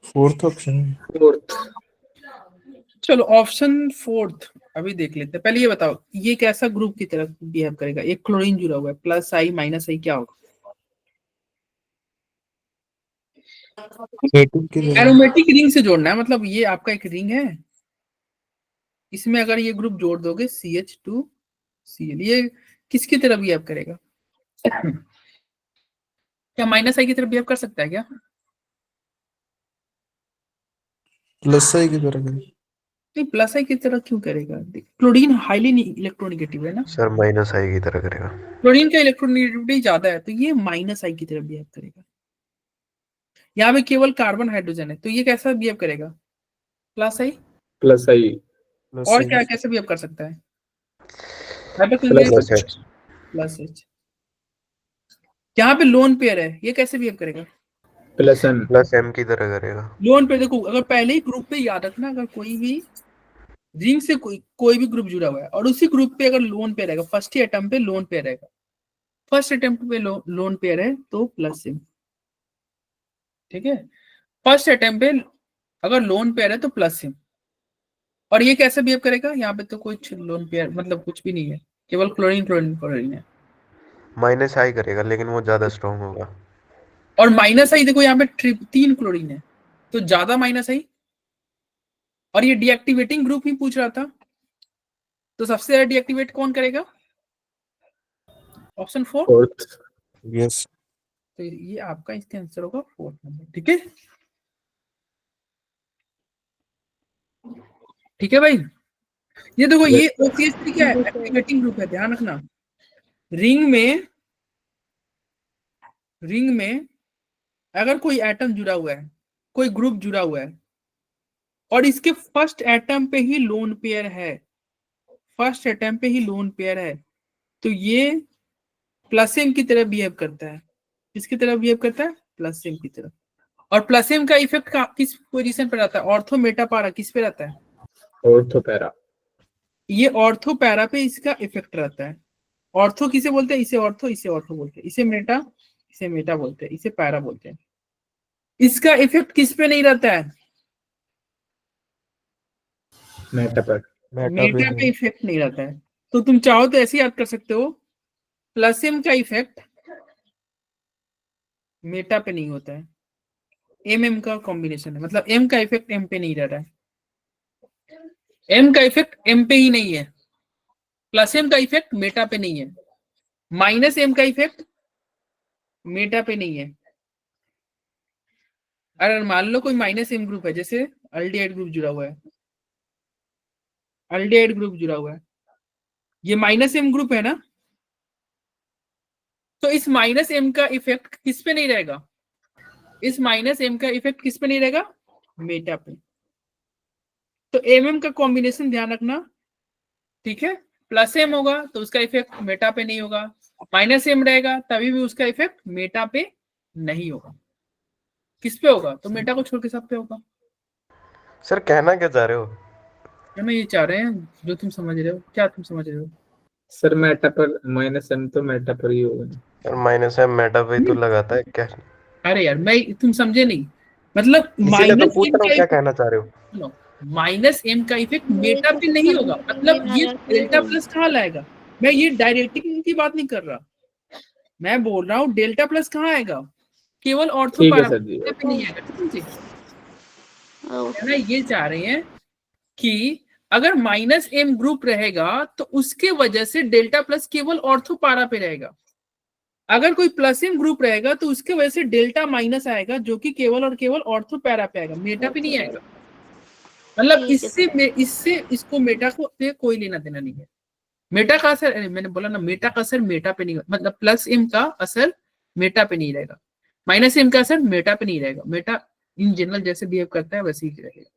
फोर्थ ऑप्शन। फोर्थ। चलो ऑप्शन फोर्थ अभी देख लेते हैं, पहले ये बताओ ये कैसा ग्रुप की तरह बिहेव करेगा, एक क्लोरीन जुड़ा हुआ है, प्लस आई माइनस आई क्या होगा, नेगेटिव के लिए। एरोमेटिक रिंग से जोड़ना है, मतलब ये आपका एक रिंग है, इसमें अगर ये ग्रुप जोड़ दोगे CH2Cl, ये किसकी तरह बिहेव करेगा, क्या माइनस आई की तरफ बिहेव कर सकता है क्या, प्लस आई की तरह करें। नहीं प्लस आई की तरह क्यों करेगा, क्लोरीन हाईली इलेक्ट्रोनेगेटिव है ना, सर माइनस आई की तरह करेगा। क्लोरीन का इलेक्ट्रोनेगेटिविटी ज्यादा है, तो ये माइनस आई की तरफ बिहेव करेगा। यहाँ पे केवल कार्बन हाइड्रोजन है, तो ये कैसा बिहेव करेगा, प्लस आई, प्लस आई। प्लस और आई। क्या कैसे बिहेव कर सकता है, प्लस एच। Plus H. यहाँ पे लोन पेयर है, ये कैसे बिहेव करेगा, प्लस एन। प्लस एम की तरह करेगा। लोन पेयर देखो, अगर पहले ही ग्रुप पे याद रखना, अगर कोई भी रिंग से कोई भी ग्रुप जुड़ा हुआ है और उसी ग्रुप पे अगर लोन पेयर रहेगा, फर्स्ट ही अटेम्प्ट पे लोन पेयर रहेगा, फर्स्ट अटेम्प्ट पे लोन पेयर है तो प्लस एम, ठीक है, फर्स्ट अटेम्प्ट पे अगर लोन पेयर है तो प्लस एम। और ये कैसे बिहेव करेगा, यहाँ पे तो कुछ लोन पेयर मतलब कुछ भी नहीं है, केवल क्लोरीन क्लोरीन क्लोरीन है, माइनस आई करेगा लेकिन वो ज्यादा स्ट्रॉन्ग होगा। और माइनस आई देखो यहाँ पे 3 क्लोरीन है तो ज्यादा माइनस आई, और ये डीएक्टिवेटिंग ग्रुप ही पूछ रहा था, तो सबसे ज्यादा डीएक्टिवेट कौन करेगा, ऑप्शन 4, फोर्थ। यस। तो ये आपका इसका आंसर होगा 4th नंबर। ठीक है, ठीक है भाई। ये देखो ये OCH3 क्या है, एक्टिवेटिंग ग्रुप है, ध्यान रखना। रिंग में अगर कोई एटम जुड़ा हुआ है, कोई ग्रुप जुड़ा हुआ है और इसके फर्स्ट एटम पे ही लोन पेयर है, फर्स्ट एटम पे ही लोन पेयर है, तो ये प्लस एम की तरह बिहेव करता है। किसकी तरह बिहेव करता है? प्लस एम की तरह। और प्लस एम का इफेक्ट किस पोजीशन पे रहता है? ऑर्थो मेटा पारा किस पे रहता है? Ortho para. ये ऑर्थो पैरा पे इसका इफेक्ट रहता है। ऑर्थो किसे बोलते हैं? इसे ऑर्थो बोलते हैं, इसे मेटा बोलते हैं, इसे पैरा बोलते हैं। इसका इफेक्ट किस पे नहीं रहता है? मेटा पर। मेटा पे इफेक्ट नहीं रहता है। तो तुम चाहो तो ऐसे याद कर सकते हो, प्लस एम का इफेक्ट मेटा पे नहीं होता है, एम का कॉम्बिनेशन है, मतलब एम का इफेक्ट एम पे नहीं रह रहा है, एम का इफेक्ट एम पे ही नहीं है, प्लस एम का इफेक्ट मेटा पे नहीं है, माइनस एम का इफेक्ट मेटा पे नहीं है। अगर मान लो कोई माइनस एम ग्रुप है, जैसे अल्डिहाइड ग्रुप जुड़ा हुआ है, अल्डिहाइड ग्रुप जुड़ा हुआ है, ये माइनस एम ग्रुप है ना, तो इस माइनस एम का इफेक्ट किस पे नहीं रहेगा? इस माइनस एम का इफेक्ट किस पे नहीं रहेगा? मेटा पे। तो एम का कॉम्बिनेशन ध्यान रखना, ठीक है। प्लस एम होगा तो उसका इफेक्ट मेटा पे नहीं होगा, माइनस एम रहेगा तभी भी उसका इफेक्ट मेटा पे नहीं होगा। किस पे होगा? तो मेटा को छोड़ के सब पे होगा। सर कहना क्या चाह रहे हो? हम ये चाह रहे हैं जो तुम समझ रहे हो। क्या तुम समझ रहे हो? सर मेटा पर माइनस एम तो मेटा पर ही होगा। सर माइनस एम मेटा पे ही तो लगाता है क्या? अरे यार मैं, तुम समझे नहीं, मतलब इसीलिए तो माइनस पूछ एम रहा हूँ का क्या कहना चाह रहे हो। माइनस एम का इफेक्ट मेटा पे नहीं होगा, मतलब ये डेल्टा प्लस कहाँ लाएगा? मैं ये डायरेक्टिंग की बात नहीं कर रहा, मैं बोल रहा हूँ डेल्टा प्लस कहाँ आएगा? केवल ऑर्थो ठीक है पैरा सर जी। पे नहीं आएगा। ठीक है, कहना ये चाह रहे हैं कि अगर माइनस एम ग्रुप रहेगा तो उसके वजह से डेल्टा प्लस केवल ऑर्थो पैरा पे रहेगा। अगर कोई प्लस एम ग्रुप रहेगा तो उसके वजह से डेल्टा माइनस आएगा, जो कि केवल और केवल ऑर्थो पैरा पे आएगा, मेटा पे नहीं आएगा। मतलब इससे इसको मेटा को पे कोई लेना देना नहीं है। मेटा का असर, मैंने बोला ना, मेटा का असर मेटा पे नहीं, मतलब प्लस एम का असर मेटा पे नहीं रहेगा, माइनस एम का असर मेटा पे नहीं रहेगा। मेटा इन जनरल जैसे बिहेव करता है वैसे ही रहेगा।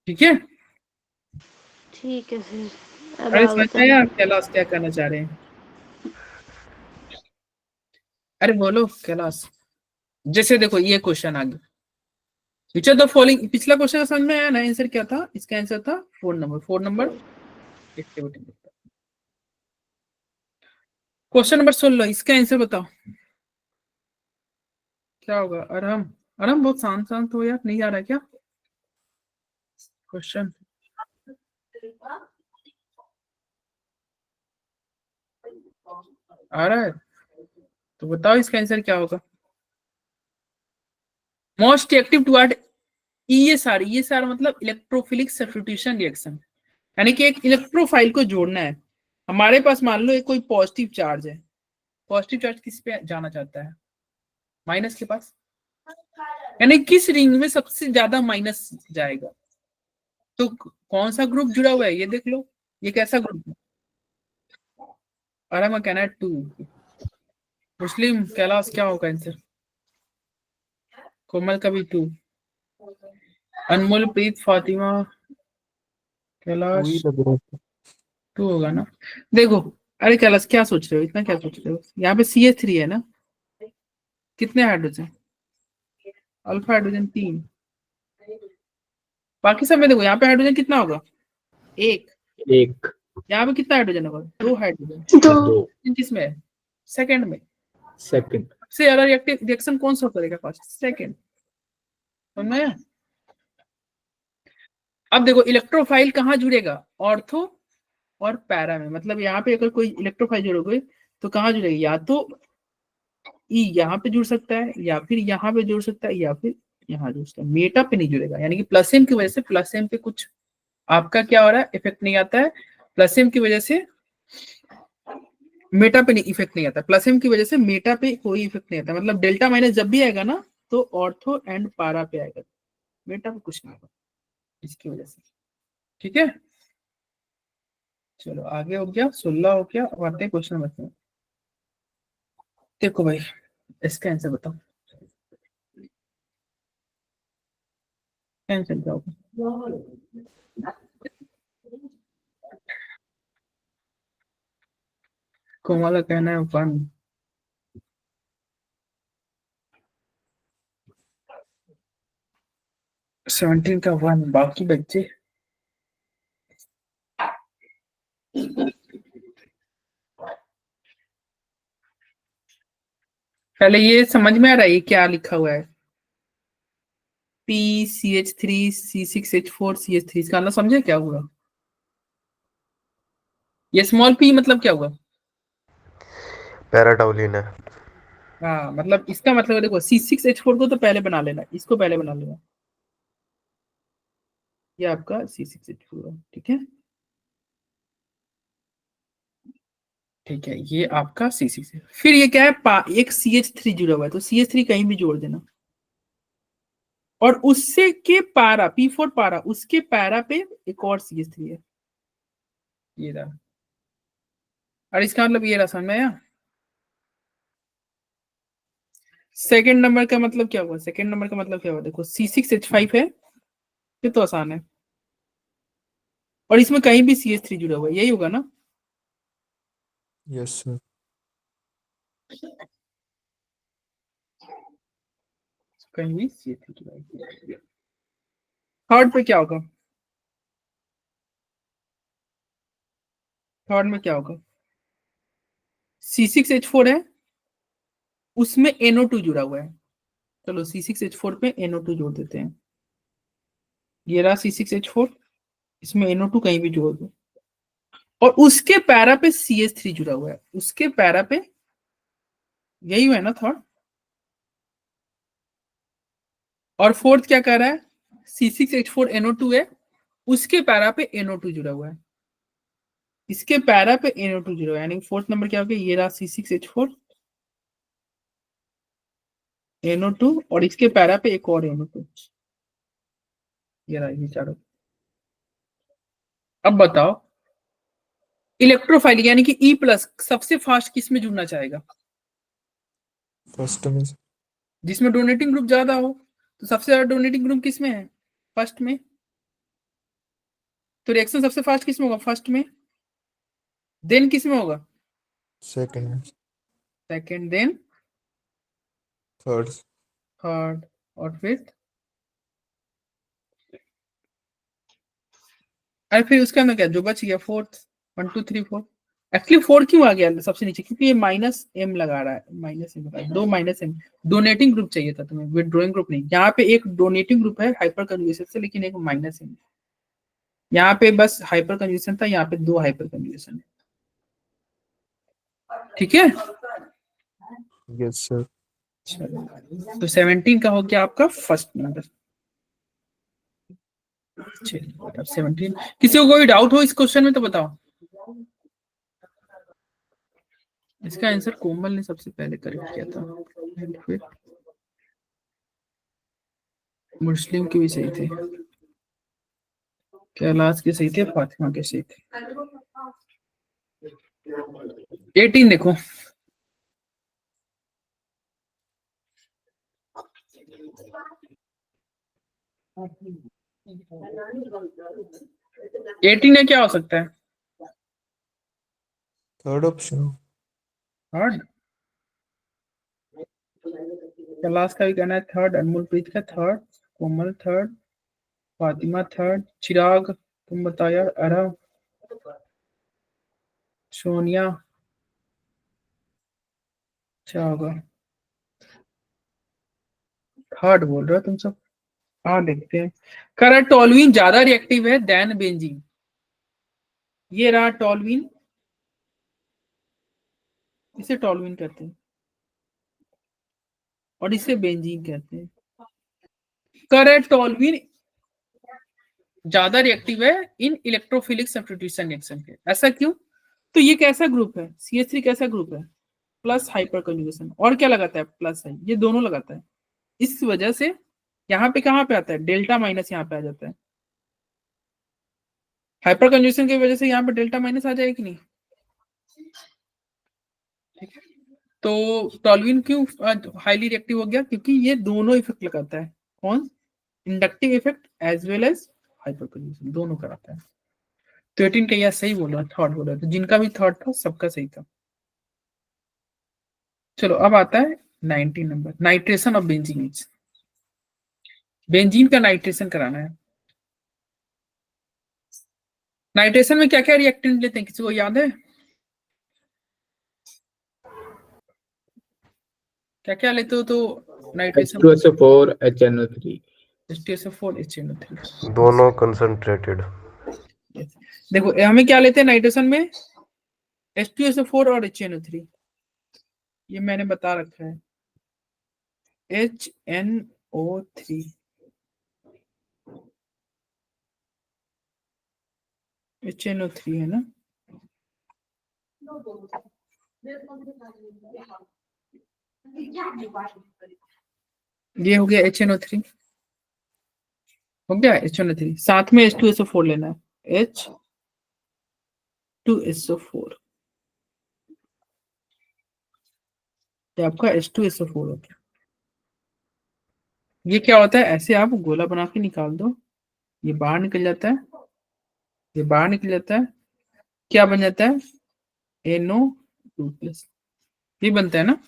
ठीक है, ठीक है फिर। अब अरे आप समझ में बताओ। आया कैलाश क्या करना चाह रहे हैं? अरे बोलो कैलाश। जैसे देखो ये क्वेश्चन आ गया, विच आर द फॉलोइंग, पिछला क्वेश्चन का समझ में आया ना? आंसर क्या था? इसका आंसर था 4 नंबर एक्टिविटी। क्वेश्चन नंबर 16, इसका आंसर बताओ क्या होगा? अरहम, अरहम बहुत शांत शांत हो यार, नहीं आ रहा है क्या क्वेश्चन? आ रहा है तो बताओ इसका आंसर क्या होगा? मोस्ट एक्टिव टुवर्ड ESR मतलब इलेक्ट्रोफिलिक सब्स्टिट्यूशन रिएक्शन, यानी कि एक इलेक्ट्रोफाइल को जोड़ना है। हमारे पास मान लो एक कोई पॉजिटिव चार्ज है, पॉजिटिव चार्ज किस पे जाना चाहता है? माइनस के पास, यानी किस रिंग में सबसे ज्यादा माइनस जाएगा? तो कौन सा ग्रुप जुड़ा हुआ है ये देख लो, ये कैसा ग्रुप है? अरे मैं कहना है 2। मुस्लिम कैलाश क्या होगा आंसर? कोमल का भी 2, अनमोल प्रीत फातिमा कैलाश 2 होगा ना? देखो, अरे कैलाश क्या सोच रहे हो, इतना क्या सोच रहे हो? यहाँ पे CH3 है ना, कितने हाइड्रोजन? अल्फा हाइड्रोजन 3, बाकी सब में देखो यहाँ पे हाइड्रोजन कितना होगा? 1। एक। यहाँ पे कितना हाइड्रोजन होगा? 2 हाइड्रोजन। 2 किसमें है? सेकंड में। सेकंड। सबसे ज्यादा रिएक्शन कौन सा करेगा? First, second. समझ में आया? अब देखो इलेक्ट्रोफाइल कहाँ जुड़ेगा? ऑर्थो और पैरा में, मतलब यहाँ पे अगर कोई इलेक्ट्रोफाइल जुड़ोगे तो कहाँ जुड़ेगी? या तो यहाँ पे जुड़ सकता है, या फिर यहाँ पे जुड़ सकता है, या फिर यहाँ जुड़ सकता है। मेटा पे नहीं जुड़ेगा, यानी कि प्लस एम की वजह से प्लस एम पे कुछ आपका क्या हो रहा है? इफेक्ट नहीं आता है। प्लस एम की वजह से मेटा पे इफेक्ट नहीं आता, प्लस एम की वजह से मेटा पे कोई इफेक्ट नहीं आता, मतलब डेल्टा माइनस जब भी आएगा ना तो ऑर्थो एंड पारा पे आएगा, मेटा पे कुछ नहीं होगा इसकी वजह से। ठीक है, चलो आगे हो गया, 16 हो गया। अब आते हैं क्वेश्चन नंबर 7। देखो भाई, इसका आंसर बताओ, आंसर क्या होगा? कोमल का कहना है 1। सेवनटीन का 1, बाकी बच्चे पहले ये समझ में आ रहा है ये क्या लिखा हुआ है, PCH3 C6H4 CH3, इसका मतलब समझे क्या हुआ? ये स्मॉल p मतलब क्या हुआ? पैराटोलिन है। हाँ, मतलब इसका मतलब देखो C6H4 को तो पहले बना लेना, इसको पहले बना लेना, ये आपका C6H4 है। ठीक है, ठीक है, ये आपका C6 है। फिर ये क्या है, एक CH3 जुड़ा हुआ है, तो CH3 कहीं भी जोड़ देना, और उससे के पारा P4 पारा, उसके पारा पे एक और CH3 है, ये रहा। और इसका मतलब ये रहा, समझ में आया? सेकंड नंबर का मतलब क्या हुआ, सेकंड नंबर का मतलब क्या हुआ, देखो C6H5 है, ये तो आसान है, और इसमें कहीं भी CH3 जुड़ा हुआ है, यही होगा ना? Yes sir. कहीं भी CH3 जुड़ा है। थर्ड पे क्या होगा, थर्ड में क्या होगा, C6H4 है, उसमें NO2 जुड़ा हुआ है, चलो C6H4 पे NO2 जोड़ देते हैं, ये रहा C6H4, इसमें NO2 कहीं भी जोड़ दो, और उसके पैरा पे CH3 जुड़ा हुआ है, उसके पैरा पे, यही हुआ है ना थर्ड। और फोर्थ क्या कह रहा है, C6H4 NO2 है, उसके पैरा पे NO2 जुड़ा हुआ है, इसके पैरा पे NO2 जुड़ा हुआ है, यानी फोर्थ नंबर क्या हो गया, ये रहा C6H4 NO2, और इसके पैरा पे एक और NO2, ये रहा, ये चारों। अब बताओ, इलेक्ट्रोफाइल यानी कि E+ सबसे फास्ट किस में जुड़ना चाहेगा, फर्स्ट में। जिसमें डोनेटिंग ग्रुप ज्यादा हो, तो सबसे ज्यादा डोनेटिंग ग्रुप किस में है, फर्स्ट में, तो रिएक्शन सबसे फास्ट किस में होगा, फर्स्ट में, देन किस में होगा, सेकंड में। Second, then third. थर्ड, और फिफ्थ, अरे फिर उसके अंदर क्या जो बच गया, फोर्थ, 1 2 3 4। एक्चुअली 4 क्यों आ गया सबसे नीचे, क्योंकि ये -m लगा रहा है, -m लगा, दो -m, डोनेटिंग ग्रुप चाहिए था तुम्हें, विड्रॉइंग ग्रुप नहीं। यहाँ पे एक डोनेटिंग ग्रुप है हाइपर कंजुगेशन से, लेकिन एक -m, यहाँ पे बस हाइपर कंजुगेशन था, यहाँ पे 2 हाइपर कंजुगेशन है। ठीक है, यस सर। तो 17 का हो गया आपका फर्स्ट नंबर। चलिए, अब 17, किसी को कोई डाउट हो इस क्वेश्चन में तो बताओ। इसका आंसर कोमल ने सबसे पहले करेक्ट किया था, फिर मुस्लिम के भी सही थे, कैलाश के सही थे, फातिमा के सही थे। 18 देखो, एटीन में क्या हो सकता है, थर्ड ऑप्शन। थर्ड, कैलाश का भी कहना है थर्ड, अनमोलप्रीत का थर्ड, कोमल थर्ड, फातिमा थर्ड, चिराग तुम बताओ यार, अरब, सोनिया, क्या होगा, थर्ड बोल रहे हो तुम सब। हाँ देखते हैं, करा टोलुइन ज्यादा रिएक्टिव है देन बेंजीन, ये रहा टोलुइन, इसे टोलुइन कहते हैं और इसे बेंजीन कहते हैं। करा टोलुइन ज्यादा रिएक्टिव है इन इलेक्ट्रोफिलिक सब्स्टिट्यूशन रिएक्शन के, ऐसा क्यों, तो ये कैसा ग्रुप है, CH3 कैसा ग्रुप है, प्लस हाइपर कंजुगेशन, और क्या लगाता है, प्लस है, ये दोनों लगाता है। इस वजह से यहाँ पे कहाँ पे आता है, डेल्टा माइनस यहाँ पे आ जाता है। हाइपर कंजुगेशन की वजह से यहाँ पे डेल्टा माइनस आ जाएगा कि नहीं। ठीक है, तो टॉल्यूइन क्यों हाईली रिएक्टिव हो गया, क्योंकि ये दोनों इफेक्ट लगाता है। कौन, inductive effect as well as hyperconjugation, दोनों कराता है। तो 18 का यह सही बोला, थर्ड बोला, तो जिनका भी थर्ड था सबका सही था। चलो अब आता है 19 number, nitration of benzene. Benzene का नाइट्रेशन कराना है। नाइट्रेशन में क्या क्या रिएक्टेंट लेते हैं, किसी को याद है, क्या क्या लेते हो तो nitration. H2SO4 HNO3। H2SO4 HNO3 दोनों कंसंट्रेटेड। देखो हमें क्या लेते हैं नाइट्रेशन में, H2SO4 और HNO3, ये मैंने बता रखा है, HNO3, HNO3 है ना। ये हो गया HNO3, हो गया HNO3, साथ में H2SO4 लेना है, H2SO4, ये आपका H2SO4 हो गया। ये क्या होता है, ऐसे आप गोला बना के निकाल दो, ये बाहर निकल जाता है, ये बाहर निकल जाता है, क्या बन जाता है, NO2+, ये बनता है ना,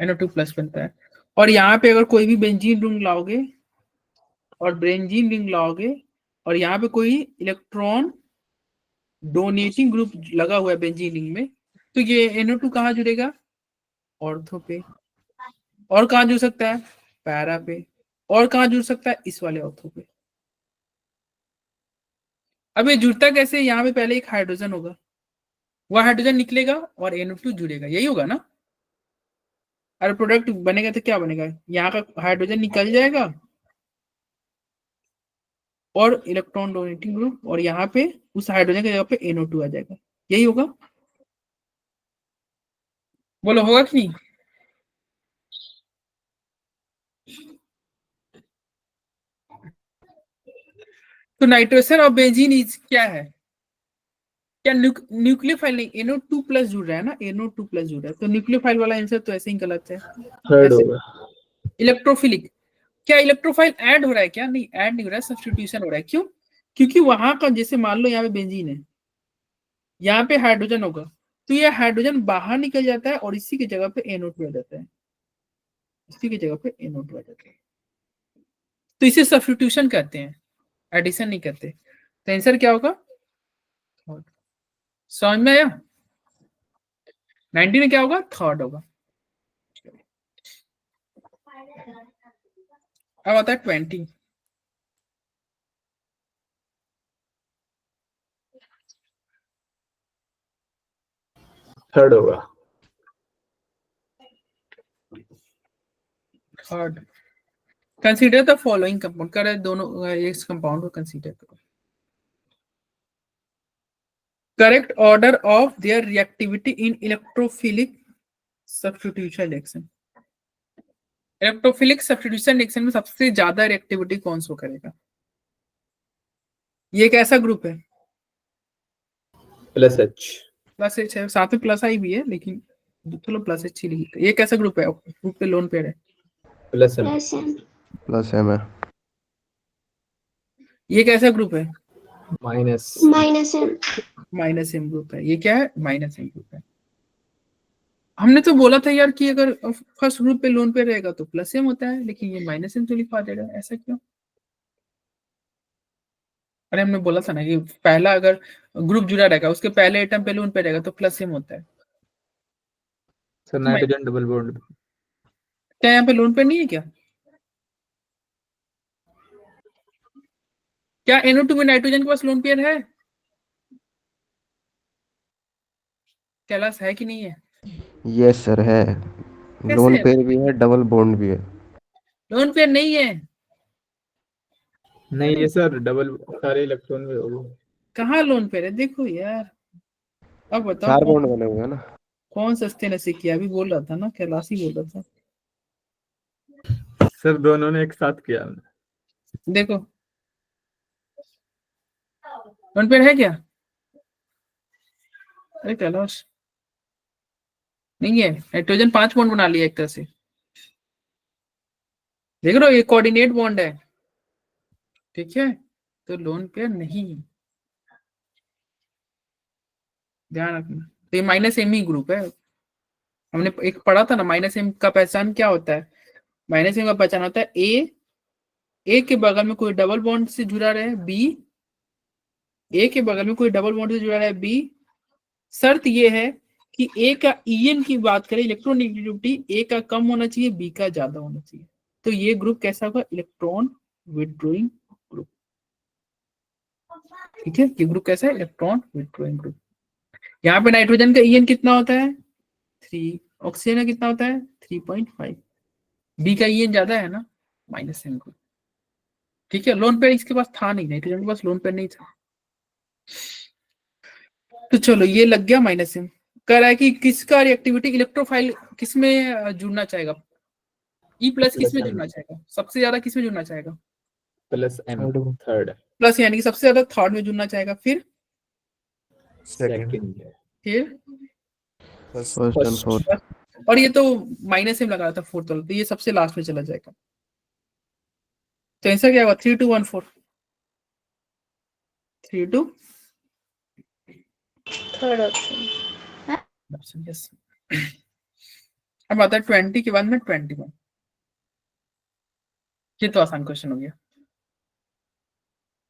NO2+ बनता है। और यहाँ पे अगर कोई भी बेंजीन रिंग लाओगे और बेंजीन रिंग लाओगे और यहाँ पे कोई इलेक्ट्रॉन डोनेटिंग ग्रुप लगा हुआ है बेंजीन रिंग में, तो ये NO2 कहाँ जुड़ेगा, ऑर्थो पे, और कहाँ जुड़ सकता है, पैरा पे, और कहाँ जुड़ सकता है, इस वाले ऑर्थो पे। अब ये जुड़ता कैसे, यहाँ पे पहले एक हाइड्रोजन होगा, वह हाइड्रोजन निकलेगा और NO2 जुड़ेगा, यही होगा ना। अरे प्रोडक्ट बनेगा तो क्या बनेगा, यहाँ का हाइड्रोजन निकल जाएगा और इलेक्ट्रॉन डोनेटिंग ग्रुप, और यहाँ पे उस हाइड्रोजन की जगह पे NO2 आ जाएगा, यही होगा। बोलो होगा कि नहीं। तो नाइट्रोजन और बेंजीन इज क्या है, क्या न्यूक्लियोफाइल नहीं, NO2+ जुड़ रहा है ना, NO2+ जुड़ रहा है, तो न्यूक्लियोफाइल वाला आंसर तो ऐसे ही गलत है। थर्ड होगा। इलेक्ट्रोफिलिक, क्या इलेक्ट्रोफाइल ऐड हो रहा है, क्या नहीं ऐड नहीं हो रहा है, सब्स्टिट्यूशन हो रहा है। क्यों, क्योंकि वहां का जैसे मान लो यहाँ पे बेंजीन है, यहाँ पे हाइड्रोजन होगा, तो ये हाइड्रोजन बाहर निकल जाता है और इसी की जगह पे NO2 आ जाता है, इसी की जगह पे NO2 आ जाता है, तो इसे सब्स्टिट्यूशन कहते हैं, एडिशन नहीं करते। तो आंसर क्या होगा, समझ में आया। 19 में क्या होगा, थर्ड होगा। अब आता है 20, थर्ड होगा। Third, consider the following compound, कर दोनों इस कंपाउंड को कंसीडर करो। Correct order of their reactivity in electrophilic substitution reaction. Electrophilic substitution reaction में सबसे ज्यादा रिएक्टिविटी कौन सा करेगा, ये कैसा ग्रुप है, +H। +H है, साथ में +I भी है, लेकिन चलो +H ही लिखते हैं। ये कैसा ग्रुप है, ग्रुप पे लोन पेयर है, +M। प्लस एम है। ये कैसा ग्रुप है, -M। -M ग्रुप है, ये क्या है, -M ग्रुप है। हमने तो बोला था यार कि अगर फर्स्ट ग्रुप पे लोन पे रहेगा तो +M होता है, लेकिन ये -M तो लिखवा देगा, ऐसा क्यों। अरे हमने बोला था ना कि पहला अगर ग्रुप जुड़ा रहेगा उसके पहले एटम पे लोन पे रहेगा तो +M होता है। Sir nitrogen double bond. क्या यहाँ पे लोन पे नहीं है क्या, क्या NO2 में नाइट्रोजन के पास लोन पेयर है, कैलाश है कि नहीं है, यस सर है। लोन कैसे पेयर भी है, डबल बॉन्ड भी है। लोन पेयर नहीं है, नहीं है सर, डबल सारे इलेक्ट्रॉन में होगा। कहाँ लोन पेयर है, देखो यार। अब बताओ 4 बॉन्ड बने हुए हैं ना। कौन सस्ते ने से किया, अभी बोल रहा था ना, कैलाश ही बोल रहा था। सर दोनों ने एक साथ किया हमने। देखो लोन पेयर है क्या? अरे कैलाश नहीं है, नाइट्रोजन 5 बॉन्ड बना लिया एक तरह से, देख रहे हो ये कोऑर्डिनेट बॉन्ड है, ठीक है, तो लोन पेयर नहीं, ध्यान रखना। तो ये माइनस एम ही ग्रुप है, हमने एक पढ़ा था ना माइनस एम का पहचान क्या होता है, माइनस एम का पहचान होता है ए के बगल में कोई डबल बॉन्ड से जुड़ा रहे बी, ए के बगल में कोई डबल बॉन्ड से जुड़ा रहे बी, शर्त ये है कि ए का ईएन की बात करें, इलेक्ट्रोनेगेटिविटी ए का कम होना चाहिए बी का ज्यादा होना चाहिए, तो ये ग्रुप कैसा होगा, इलेक्ट्रॉन विथड्रॉइंग ग्रुप, ठीक है, ये ग्रुप कैसा है, इलेक्ट्रॉन विथड्रॉइंग ग्रुप। यहाँ पे नाइट्रोजन का ईएन कितना होता है 3, ऑक्सीजन का कितना होता है 3.5, बी का ईएन ज्यादा है ना माइनस एम ग्रुप, ठीक है। लोन पेयर इसके पास था नहीं, नाइट्रोजन के पास लोन पेयर नहीं था, तो चलो ये लग गया माइनस एम। कह रहा है कि किसका रिएक्टिविटी इलेक्ट्रोफाइल किस में जुड़ना चाहेगा, ई प्लस किस में जुड़ना चाहेगा, सबसे ज्यादा किस में जुड़ना चाहेगा, plus M Third one. Third, plus यानी कि सबसे ज्यादा थर्ड में जुड़ना चाहेगा, फिर Second. फिर First. First and fourth. और ये तो माइनस एम लगा रहा था फोर्थ वाला, तो ये सबसे लास्ट में चला जाएगा, तो आंसर क्या होगा 3 2 1 4, 3 2 थर्ड ऑप्शन। यस। अब आता है 20 के बाद में 21, ये तो आसान क्वेश्चन हो गया,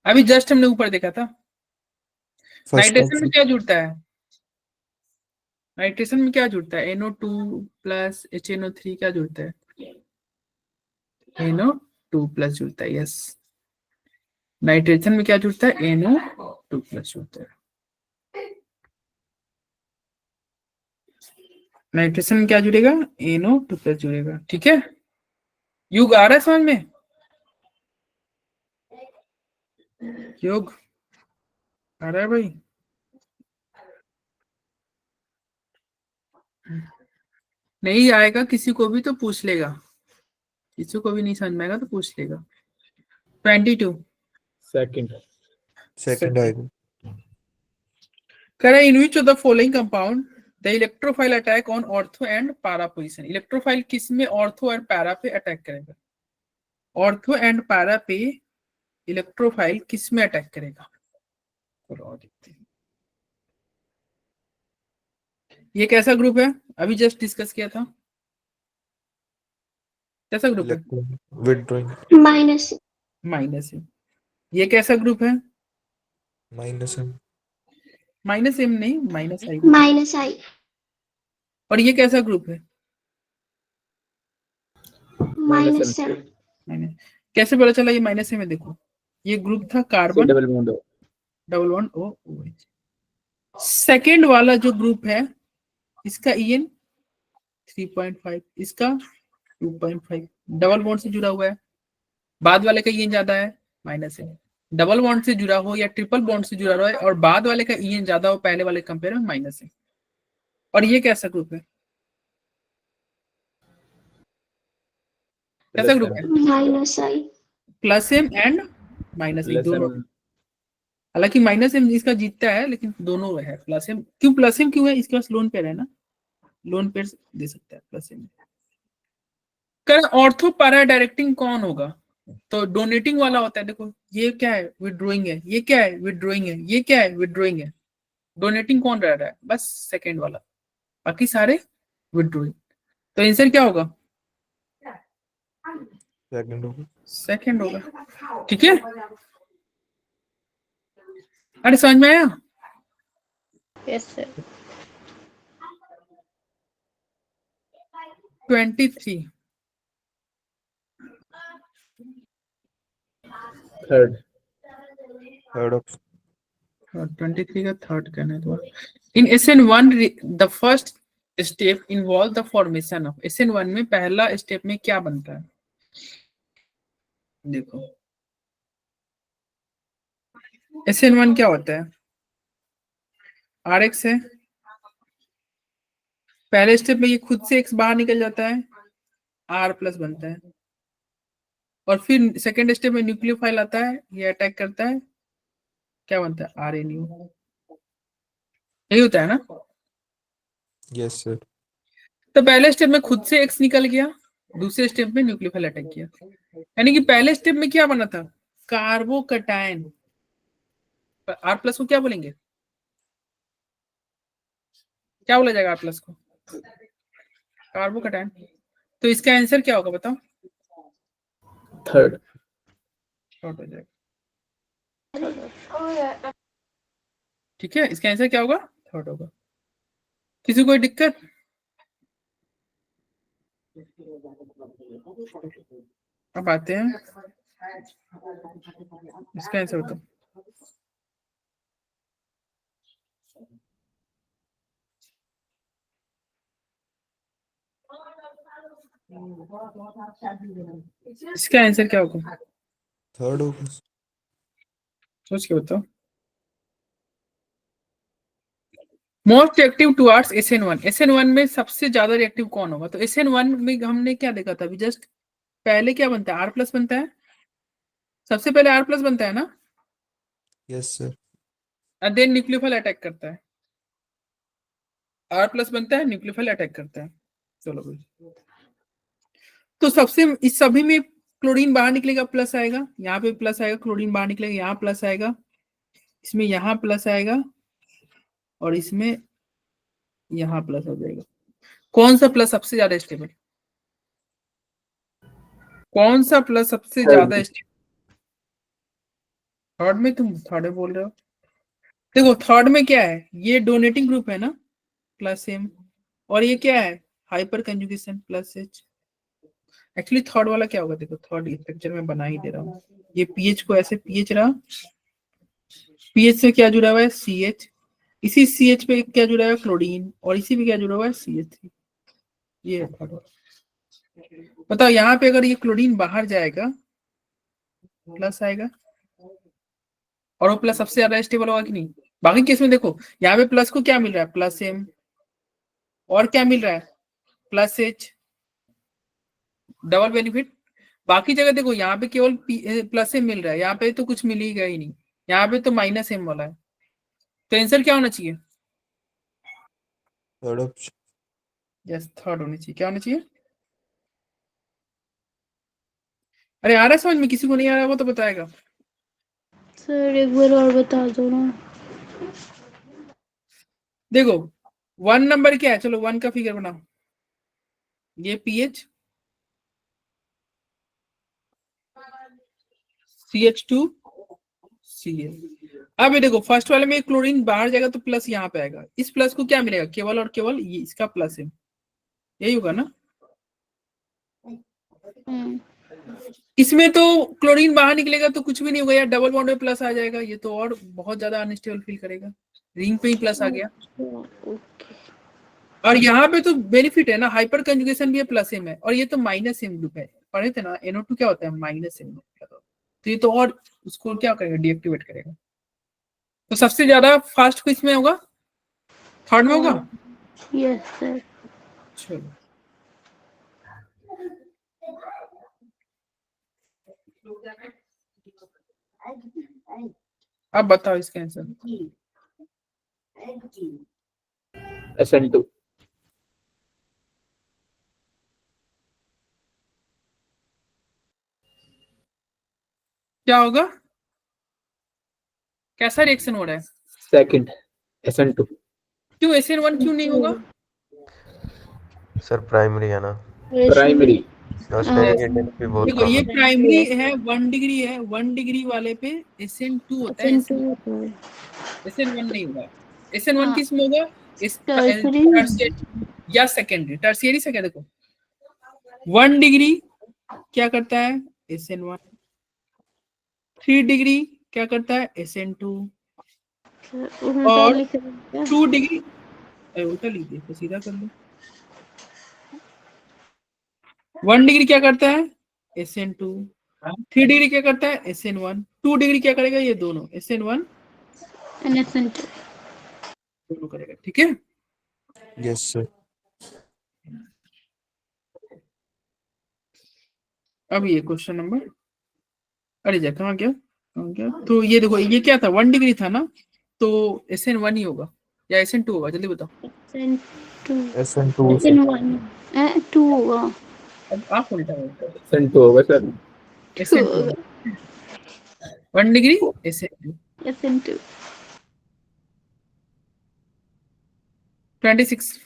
अभी जस्ट हमने ऊपर देखा था। First नाइट्रेशन में option. क्या जुड़ता है, नाइट्रेशन में क्या जुड़ता है, NO2 प्लस HNO3 क्या जुड़ता है, NO2 प्लस जुड़ता है, यस। नाइट्रेशन में क्या जुड़ता है, NO2 प्लस जुड़ता है, नाइट्रेशन में क्या जुड़ेगा, NO2 प्लस जुड़ेगा, ठीक है। युग आ रहा है समझ में, योग आ रहा है भाई, नहीं आएगा किसी को भी तो पूछ लेगा, किसी को भी नहीं समझ में आएगा तो पूछ लेगा। 22 सेकंड, Second आएगा. कह रहा है in which of the following compound the electrophile attack on ortho and para position, electrophile किस में ऑर्थो और पैरा पे अटैक करेगा, ऑर्थो एंड पैरा पे इलेक्ट्रोफाइल किस में अटैक करेगा, देखते हैं। ये कैसा ग्रुप है, अभी जस्ट डिस्कस किया था, कैसा ग्रुप है, Electron withdrawing. Minus minus M. ये कैसा ग्रुप है, Minus M. माइनस एम नहीं माइनस आई, माइनस आई। और ये कैसा ग्रुप है, माइनस एम। माइनस, कैसे पता चला ये माइनस एम है, देखो ये ग्रुप था carbon double bond, double one O OH, second वाला जो ग्रुप है इसका ईएन 3.5, इसका 2.5, डबल बॉन्ड से जुड़ा हुआ है, बाद वाले का ईएन ज्यादा है माइनस है, डबल बॉन्ड से जुड़ा हो या ट्रिपल बॉन्ड से जुड़ा रहा है और बाद वाले का ईएन ज्यादा हो पहले वाले कंपेयर में माइनस है। और ये कैसा ग्रुप है, कैसा ग्रुप है, minus I. Plus M and minus M दोनों, प्लस हालांकि माइनस एम इसका जीतता है लेकिन दोनों है प्लस एम, क्यों प्लस एम क्यों है, इसके पास लोन पेयर है ना, लोन पेयर दे सकता है प्लस एम। कर ऑर्थो पैरा डायरेक्टिंग कौन होगा, तो डोनेटिंग वाला होता है, देखो ये क्या है विथड्रॉइंग है, ये क्या है विथड्रॉइंग है, ये क्या है विथड्रॉइंग है, डोनेटिंग कौन रह रहा है, बस सेकंड वाला, बाकी सारे विथड्रॉइंग, तो आंसर क्या होगा, Second होगा. सेकंड होगा, ठीक है। अरे समझ में आया, yes sir. 23 third, Third option. 23 का थर्ड कहना है तुम्हारा, इन SN1 the first step involve the formation of, SN1 में पहला स्टेप में क्या बनता है, देखो SN1 क्या होता है, RX है, पहले स्टेप में ये खुद से X बाहर निकल जाता है, R प्लस बनता है, और फिर सेकेंड स्टेप में न्यूक्लियोफाइल आता है, ये अटैक करता है, क्या बनता है RNU। यही होता है ना। Yes sir. तो पहले स्टेप में खुद से X निकल गया, दूसरे स्टेप में न्यूक्लियोफाइल अटैक किया, यानी कि पहले स्टेप में क्या बना था, कार्बोकैटायन। R प्लस को क्या बोलेंगे, क्या बोला जाएगा R प्लस को, कार्बोकैटायन। तो इसका आंसर क्या होगा बताओ, थर्ड। शॉर्ट हो जाएगा। ठीक है, इसका आंसर क्या होगा, थर्ड होगा। किसी को कोई दिक्कत, अब आते हैं इसका आंसर बताओ। इसका आंसर क्या होगा, थर्ड होगा। सोच के बताओ। Most active towards SN1, SN1 में सबसे ज्यादा रिएक्टिव कौन होगा, तो SN1 में हमने क्या देखा था अभी जस्ट, पहले क्या बनता है, R प्लस बनता है, सबसे पहले R प्लस बनता है ना, यस सर। और देन न्यूक्लियोफाइल अटैक करता है, R प्लस बनता है, न्यूक्लियोफाइल अटैक करता है। चलो भाई, तो सबसे इस सभी में क्लोरीन बाहर निकलेगा, प्लस आएगा, यहाँ पे प्लस आएगा, क्लोरीन बाहर निकलेगा, यहाँ प्लस आएगा, इसमें यहाँ प्लस आएगा, और इसमें यहाँ प्लस हो जाएगा। कौन सा प्लस सबसे ज्यादा स्टेबल, कौन सा प्लस सबसे ज्यादा स्टेबल, थर्ड में, तुम थर्ड में बोल रहे हो। देखो थर्ड में क्या है, ये डोनेटिंग ग्रुप है ना, प्लस M, और ये क्या है, hyper conjugation plus H। Actually third वाला क्या होगा, देखो थर्ड स्ट्रक्चर में बना ही दे रहा हूँ, ये पीएच को ऐसे पीएच रहा, पीएच से क्या जुड़ा हुआ है CH, इसी CH पे क्या जुड़ा हुआ है क्लोरीन, और इसी पे क्या जुड़ा हुआ है CH3, ये थर्ड वाला। बताओ यहाँ पे अगर ये क्लोरीन बाहर जाएगा, प्लस आएगा, और वो प्लस सबसे ज्यादा स्टेबल होगा कि नहीं। बाकी केस में देखो, यहाँ पे प्लस को क्या मिल रहा है, प्लस M, और क्या मिल रहा है, प्लस H, डबल बेनिफिट। बाकी जगह देखो यहाँ पे केवल प्लस M मिल रहा है, यहाँ पे तो कुछ मिल ही गया ही नहीं, यहाँ पे तो माइनस M वाला है। तो आंसर क्या होना चाहिए, थर्ड ऑप्शन। यस थर्ड होनी चाहिए। क्या होना चाहिए, अरे आ रहा है समझ में, किसी को नहीं आ रहा वो तो बताएगा। सर एक बार और बता दो ना। देखो 1 नंबर क्या है, चलो 1 का फिगर बनाओ, ये पीएच, CH2 Cl। अब ये देखो फर्स्ट वाले में क्लोरीन बाहर जाएगा तो प्लस यहाँ पे आएगा, इस प्लस को क्या मिलेगा, केवल और केवल ये इसका प्लस है, यही होगा ना। इसमें तो क्लोरीन बाहर निकलेगा तो कुछ भी नहीं होगा यार, डबल बॉन्ड में प्लस आ जाएगा, ये तो और बहुत ज्यादा अनस्टेबल फील करेगा, रिंग पे ही प्लस आ गया। और यहाँ पे तो बेनिफिट है ना, हाइपर कंजुगेशन भी है, प्लस M है, और ये तो माइनस M ग्रुप है, पढ़े थे ना NO2 क्या होता है, माइनस M ग्रुप, तो ये तो और उसको क्या करेगा, डीएक्टिवेट करेगा। तो सबसे ज्यादा फास्ट किस में होगा, थर्ड में होगा। Yes sir. चलो अब बताओ इसका आंसर, SN2। क्या होगा, कैसा रिएक्शन हो रहा है, सेकंड SN2। क्यों SN1 क्यों नहीं होगा, सर प्राइमरी है ना, प्राइमरी। और स्टेरिक एडेंट भी बहुत देखो कम ये है। प्राइमरी है, 1 डिग्री है, 1 डिग्री वाले पे SN2 होता है, SN1 नहीं होगा। SN1 किस में होगा, इस टर्शियरी या सेकेंडरी, टर्शियरी से क्या, देखो 1 डिग्री क्या करता है SN1, 3 डिग्री क्या करता है SN2, और 2 डिग्री उल्टा लिख दिया तो सीधा कर लो, 1 डिग्री क्या करता है SN2, 3 डिग्री क्या करता है SN1, 2 डिग्री क्या करेगा, ये दोनों SN1 SN2। दोनों करेगा, ठीक है। Yes sir. अब ये क्वेश्चन नंबर, अरे जा कहाँ गया, तो ये देखो, ये क्या था, 1 डिग्री था ना, तो SN1 ही होगा या SN2 होगा, जल्दी बताओ। SN2 SN2 SN1 2 होगा। अब आप उल्टा बोलते SN2 होगा सर। हो, SN2 1 degree SN2 SN2 26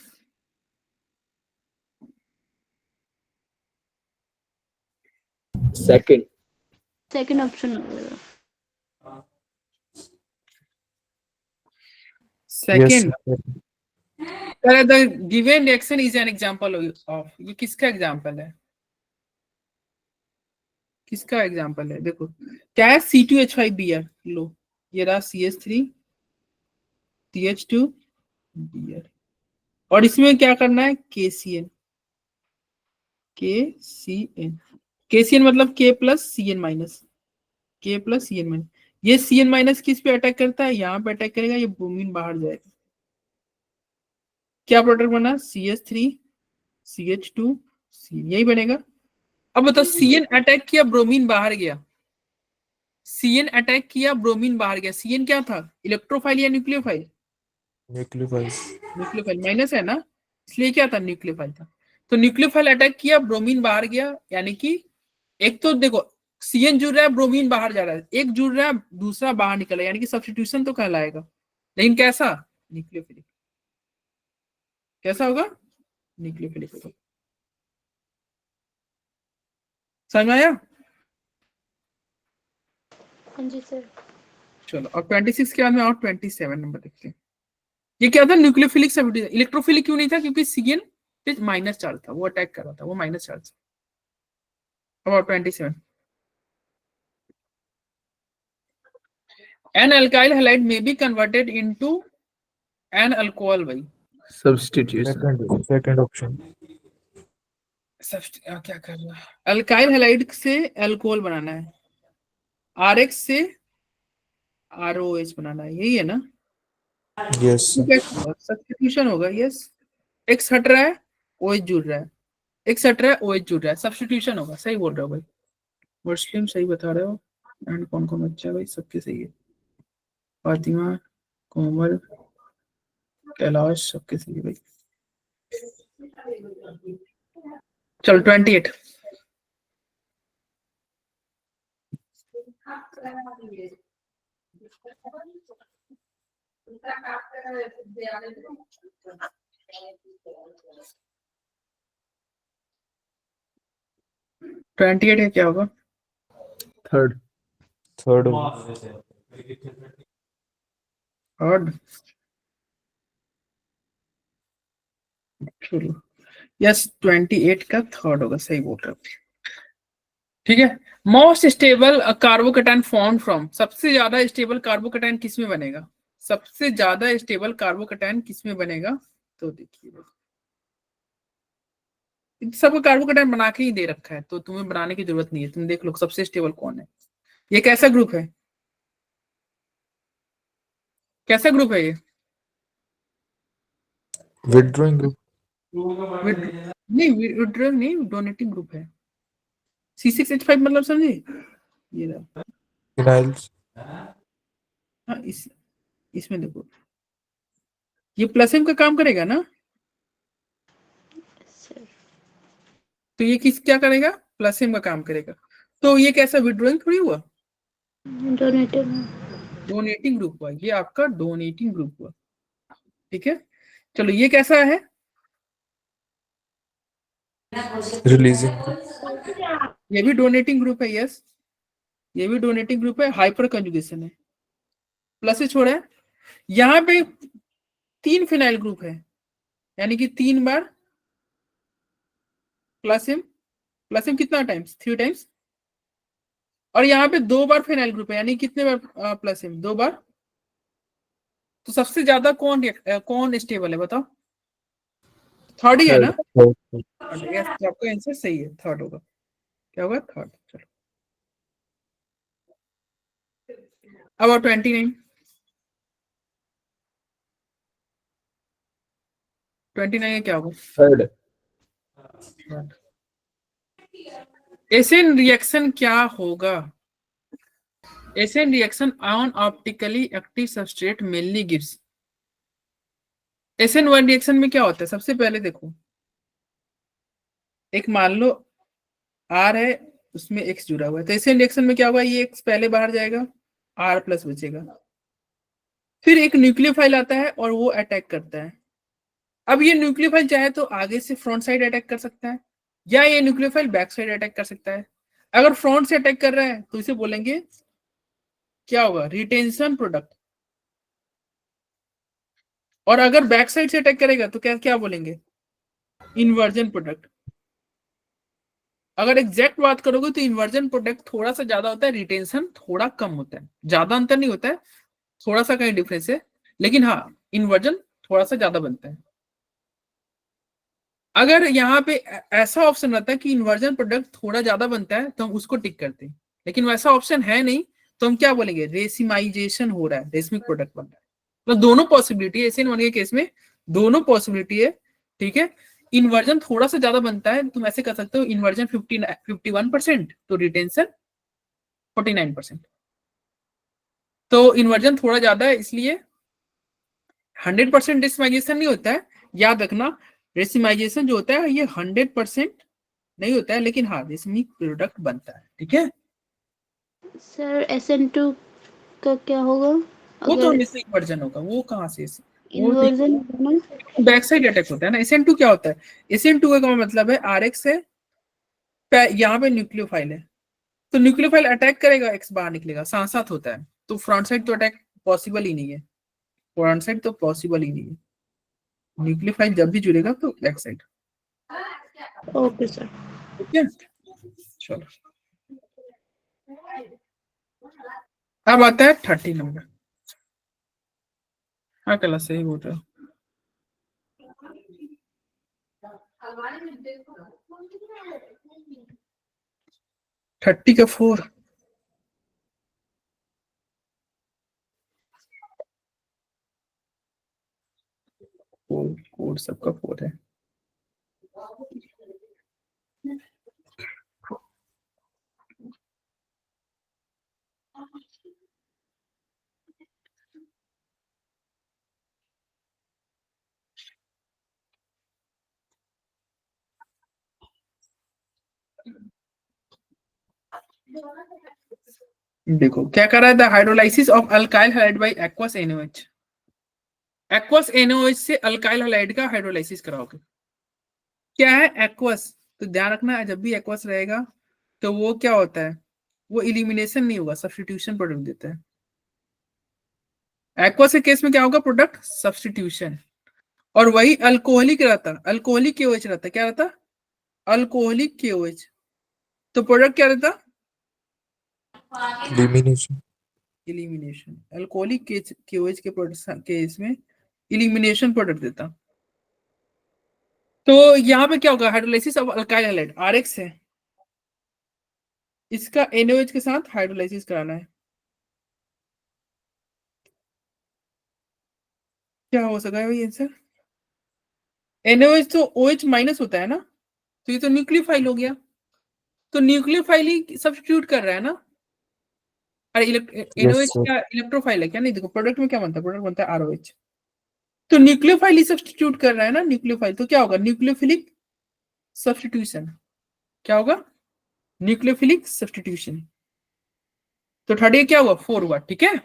second. Second option होगा। Yes second. The given reaction is an example of, ये किसका एग्जांपल है, किसका एग्जांपल है, देखो क्या है, C2H5Br, लो ये रहा CH3 CH2 Br, और इसमें क्या करना है, KCN KCN मतलब K plus CN minus, K plus CN minus, ये CN माइनस किस पे अटैक करता है, यहाँ पे अटैक करेगा, ये ब्रोमीन बाहर जाएगा, क्या प्रोडक्ट बना, CH3 CH2 यही बनेगा। अब बताओ, CN अटैक किया, ब्रोमीन बाहर गया, CN अटैक किया, ब्रोमीन बाहर गया, CN क्या था, इलेक्ट्रोफाइल या न्यूक्लियोफाइल, न्यूक्लियोफाइल्स। न्यूक्लियोफाइल माइनस है ना, इसलिए क्या था, न्यूक्लियोफाइल था। तो न्यूक्लियोफाइल अटैक किया, ब्रोमीन बाहर गया, यानी कि एक तो देखो CN जुड़ रहा है, ब्रोमीन बाहर जा रहा है, एक जुड़ रहा है, दूसरा बाहर निकल रहा है, यानी कि सब्स्टिट्यूशन तो कहलाएगा, लेकिन कैसा, न्यूक्लियोफिलिक, कैसा होगा, न्यूक्लियोफिलिक होगा। समझ में आया। हाँ जी सर। चलो अब 26 के बाद में और 27 नंबर देखते हैं। ये क्या था, न्यूक्लियोफिलिक सब्स्टिट्यूशन, इलेक्ट्रोफिलिक क्यों नहीं था, क्योंकि CN पे माइनस चार्ज था, वो अटैक कर रहा था, वो माइनस चार्ज। अब 27, an alkyl halide may be converted into an alcohol भाई, सब्स्टिट्यूशन। Second option. क्या कर रहा है, अल्काइल हैलाइड से अल्कोहल बनाना है, RX से ROH बनाना है, यही है ना, यस सर। सब्स्टिट्यूशन होगा, यस, X हट रहा है, OH जुड़ रहा है, X हट रहा है, OH जुड़ रहा है, सब्स्टिट्यूशन होगा, सही बोल रहे हो भाई, मुस्लिम सही बता रहे हो, एंड कौन कौन बच्चा है भाई, सबके सही है, फातिमा, कोमल, कैलाश, सबके सही है भाई। चलो 28, है, क्या होगा, थर्ड। थर्ड। थर्ड, चलो यस 28 का थर्ड होगा, सही बोल रहे हो, ठीक है। Most stable carbocation form from, सबसे ज्यादा स्टेबल कार्बोकेटाइन किस में बनेगा, सबसे ज्यादा स्टेबल कार्बोकेटाइन किस में बनेगा, तो देखिए सब कार्बोकेटाइन बना के ही दे रखा है, तो तुम्हें बनाने की जरूरत नहीं है, तुम देख लो सबसे स्टेबल कौन है, ये कैसा ग्रुप है, कैसा ग्रुप है ये, विथड्रॉइंग ग्रुप। नहीं विड्रॉइंग नहीं, डोनेटिंग ग्रुप है, C6H5 मतलब समझे, ये रहा, फिनाइल्स। हाँ इसमें देखो, ये प्लस M का काम करेगा ना, सर तो ये किस क्या करेगा, प्लस M का काम करेगा, तो ये कैसा विड्रॉइंग थोड़ी हुआ, डोनेटिव डोनेटिंग ग्रुप हुआ, ये आपका डोनेटिंग ग्रुप हुआ, ठीक है। चलो ये कैसा है, रिलीजिंग। ये भी डोनेटिंग ग्रुप है, यस, ये भी डोनेटिंग ग्रुप है, हाइपर कंजुगेशन है, प्लस से छोड़ा है, यहाँ पे 3 फिनाइल ग्रुप है, यानी कि 3 बार प्लस एम कितना टाइम्स, 3 टाइम्स, और यहाँ पे 2 बार फिनाइल ग्रुप है, यानी कितने बार प्लस एम, 2 बार, तो सबसे ज्यादा कौन स्टेबल है बताओ, थर्ड ही है ना, यस, तो आपका आंसर सही है, थर्ड होगा, क्या होगा, थर्ड। चलो अब 29, 29 क्या होगा? थर्ड। एसिन रिएक्शन क्या होगा? S N reaction on optically active substrate mainly gives. S N one reaction में क्या होता है? सबसे पहले देखो, एक मान लो आर है, उसमें एक्स जुड़ा हुआ है, तो एसिन रिएक्शन में क्या होगा? ये एक्स पहले बाहर जाएगा, आर प्लस बचेगा। फिर एक न्यूक्लियोफाइल आता है और वो अटैक करता है। अब ये न्यूक्लियोफाइल चाहे तो आगे से फ्रंट साइड अटैक कर सकता है, या ये न्यूक्लियोफाइल बैक साइड अटैक कर सकता है। अगर फ्रंट से अटैक कर रहा है तो इसे बोलेंगे क्या होगा? Retention product. और अगर बैक साइड से अटैक करेगा तो क्या क्या बोलेंगे? Inversion product. अगर एग्जैक्ट बात करोगे तो इन्वर्जन प्रोडक्ट थोड़ा सा ज्यादा होता है, रिटेंशन थोड़ा कम होता है। ज्यादा अंतर नहीं होता है, थोड़ा सा कहीं डिफरेंस है, लेकिन हाँ इन्वर्जन थोड़ा सा ज्यादा बनता है। अगर यहाँ पे ऐसा ऑप्शन रहता है कि इन्वर्जन प्रोडक्ट थोड़ा ज्यादा बनता है तो हम उसको टिक करते हैं, लेकिन वैसा ऑप्शन है नहीं, तो हम क्या बोलेंगे? रेसिमाइजेशन हो रहा है, रेशमिक प्रोडक्ट बन रहा है। तो दोनों पॉसिबिलिटी है SN1 के केस में, दोनों पॉसिबिलिटी है। ठीक है, इन्वर्जन थोड़ा सा ज्यादा बनता है, तुम ऐसे कर सकते हो इन्वर्जन 51%, तो रिटेंशन 49%। तो इन्वर्जन थोड़ा ज्यादा है, इसलिए 100% रेसिमाइजेशन नहीं होता है। याद रखना, रेसिमाइजेशन जो होता है ये 100% नहीं होता है, लेकिन हाँ रेशमिक प्रोडक्ट बनता है। ठीक है, सर SN2 का क्या होगा वो तो अगर हमेशा इन्वर्जन होगा। वो कहाँ से? वो इन्वर्जन होगा ना? बैक साइड अटैक होता है ना। SN2 क्या होता है? SN2 का मतलब है RX है, यहाँ पे न्यूक्लियोफाइल है, तो न्यूक्लियोफाइल अटैक करेगा, एक्स बाहर निकलेगा, साथ साथ होता है। तो फ्रंट साइड तो अटैक पॉसिबल ही नहीं है, फ्रंट साइड तो पॉसिबल ही नहीं है। न्यूक्लियोफाइल जब भी जुड़ेगा तो बैक साइड। Okay sir. ठीक है, चलो अब आता है 30 नंबर। हाँ कला सही बोल रहे हो। 30 का 4। कोड सबका 4 है। देखो क्या कर रहा है? The hydrolysis of alkyl halide by aqueous NaOH। Aqueous NaOH से अल्काइल हैलाइड का हाइड्रोलाइसिस कराओगे। क्या है एक्वस? तो ध्यान रखना, जब भी एक्वस रहेगा तो वो क्या होता है? वो इलिमिनेशन नहीं होगा, सब्स्टिट्यूशन प्रोडक्ट देता है। एक्वस के केस में क्या होगा? Product substitution. और वही अल्कोहलिक रहता, अल्कोहलिक KOH रहता, क्या रहता? Alcoholic KOH। तो प्रोडक्ट क्या रहता? एलिमिनेशन। इलिमिनेशन। अल्कोहलिक KOH के प्रोडक्ट के इसमें इलिमिनेशन प्रोडक्ट देता। तो यहाँ पे क्या होगा? Hydrolysis of alkyl halide RX है, इसका NaOH के साथ हाइड्रोलाइसिस कराना है। क्या हो सका है भाई आंसर? NaOH तो OH माइनस होता है ना, तो ये तो न्यूक्लियोफाइल हो गया, तो न्यूक्लियोफाइल ही सब्स्टिट्यूट कर रहा है ना। अरे यस NaOH सर। क्या इलेक्ट्रोफाइल है क्या? नहीं, देखो प्रोडक्ट में क्या बनता है? प्रोडक्ट बनता है ROH। तो न्यूक्लियोफाइल ही सब्स्टिट्यूट कर रहा है ना, न्यूक्लियोफाइल, तो क्या होगा? Nucleophilic substitution. क्या होगा? Nucleophilic substitution. तो 30 क्या हुआ? 4 हुआ। ठीक है,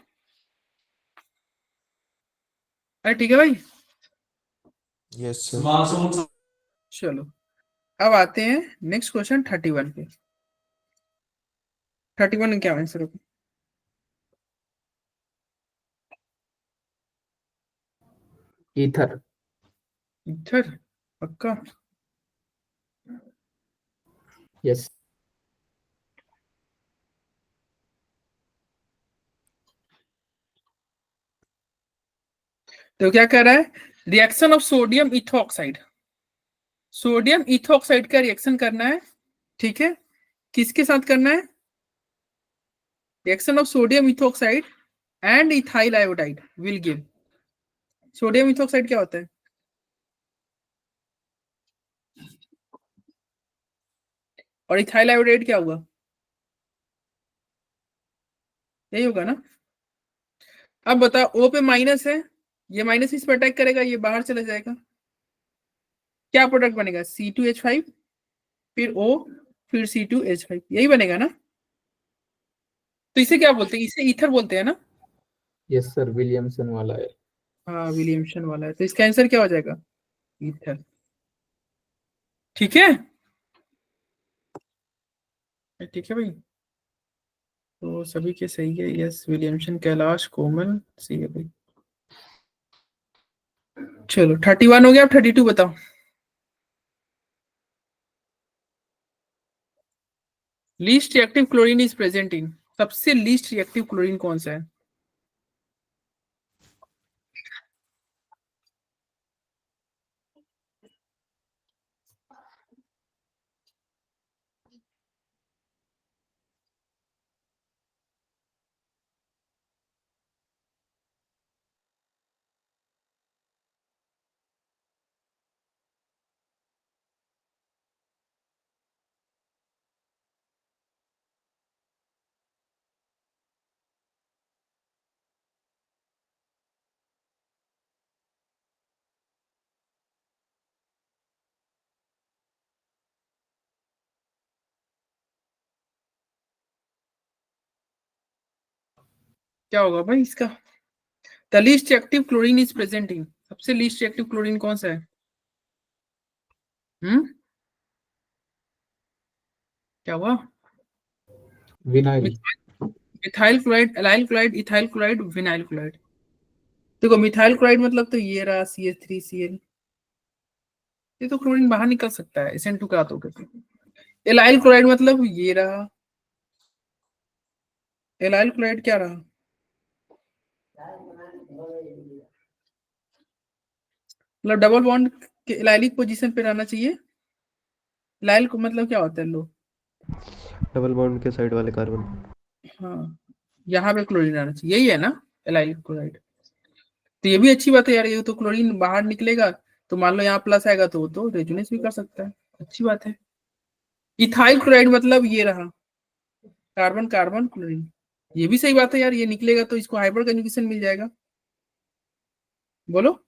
अरे ठीक है भाई, यस सर। चलो अब आते हैं नेक्स्ट क्वेश्चन 31 पे। 31 में क्या आंसर होगा? ईथर। ईथर पक्का? यस। तो क्या कर रहा है? Reaction of sodium ethoxide, sodium ethoxide का रिएक्शन करना है। ठीक है, किसके साथ करना है? Reaction of sodium ethoxide and ethyl iodide will give. Sodium ethoxide क्या होता है? और इथाइल आयोडाइड क्या हुआ, यही होगा ना। अब बता, O पे माइनस है, ये माइनस इस पर अटैक करेगा, ये बाहर चला जाएगा, क्या प्रोडक्ट बनेगा, C2H5, फिर O, फिर C2H5, यही बनेगा ना। तो इसे क्या बोलते हैं, इसे ईथर बोलते हैं ना। यस सर, विलियमसन वाला है। हाँ विलियमसन वाला है, तो इसका आंसर क्या हो जाएगा, ईथर। ठीक है, ठीक है भाई, तो सभी के सही है, यस विलियमसन, कैलाश, कोमल सही है भाई। चलो 31 हो गया, अब 32 बताओ। Least reactive chlorine is present in, सबसे लीस्ट रिएक्टिव क्लोरीन कौन सा है। क्या होगा भाई इसका, the least reactive chlorine is present in, सबसे लीस्ट रिएक्टिव क्लोरीन कौन सा है। क्या हुआ, vinyl. Methyl chloride, allyl chloride, ethyl chloride, vinyl chloride. देखो मिथाइल क्लोराइड मतलब तो ये रहा CH3Cl, ये तो क्लोरीन बाहर निकल सकता है, SN2 का तो कहते हैं। एलाइल क्लोराइड मतलब ये रहा, एलाइल क्लोराइड क्या रहा, मतलब डबल बॉन्ड के एलाइलिक पोजीशन पे रहना चाहिए। एलाइल को मतलब क्या होता है, लो, डबल बॉन्ड के साइड वाले कार्बन। हाँ यहाँ पे क्लोरीन रहना चाहिए, यही है ना एलाइलिक क्लोराइड। तो ये भी अच्छी बात है यार, ये तो क्लोरीन बाहर निकलेगा, तो मान लो यहाँ प्लस आएगा तो वो तो रेजोनेंस भी कर सकता है, अच्छी बात है। इथाइल क्लोराइड मतलब ये रहा, कार्बन कार्बन क्लोरीन, ये भी सही बात है यार, ये निकलेगा तो इसको हाइब्रिड कंजुगेशन मिल जाएगा, बोलो।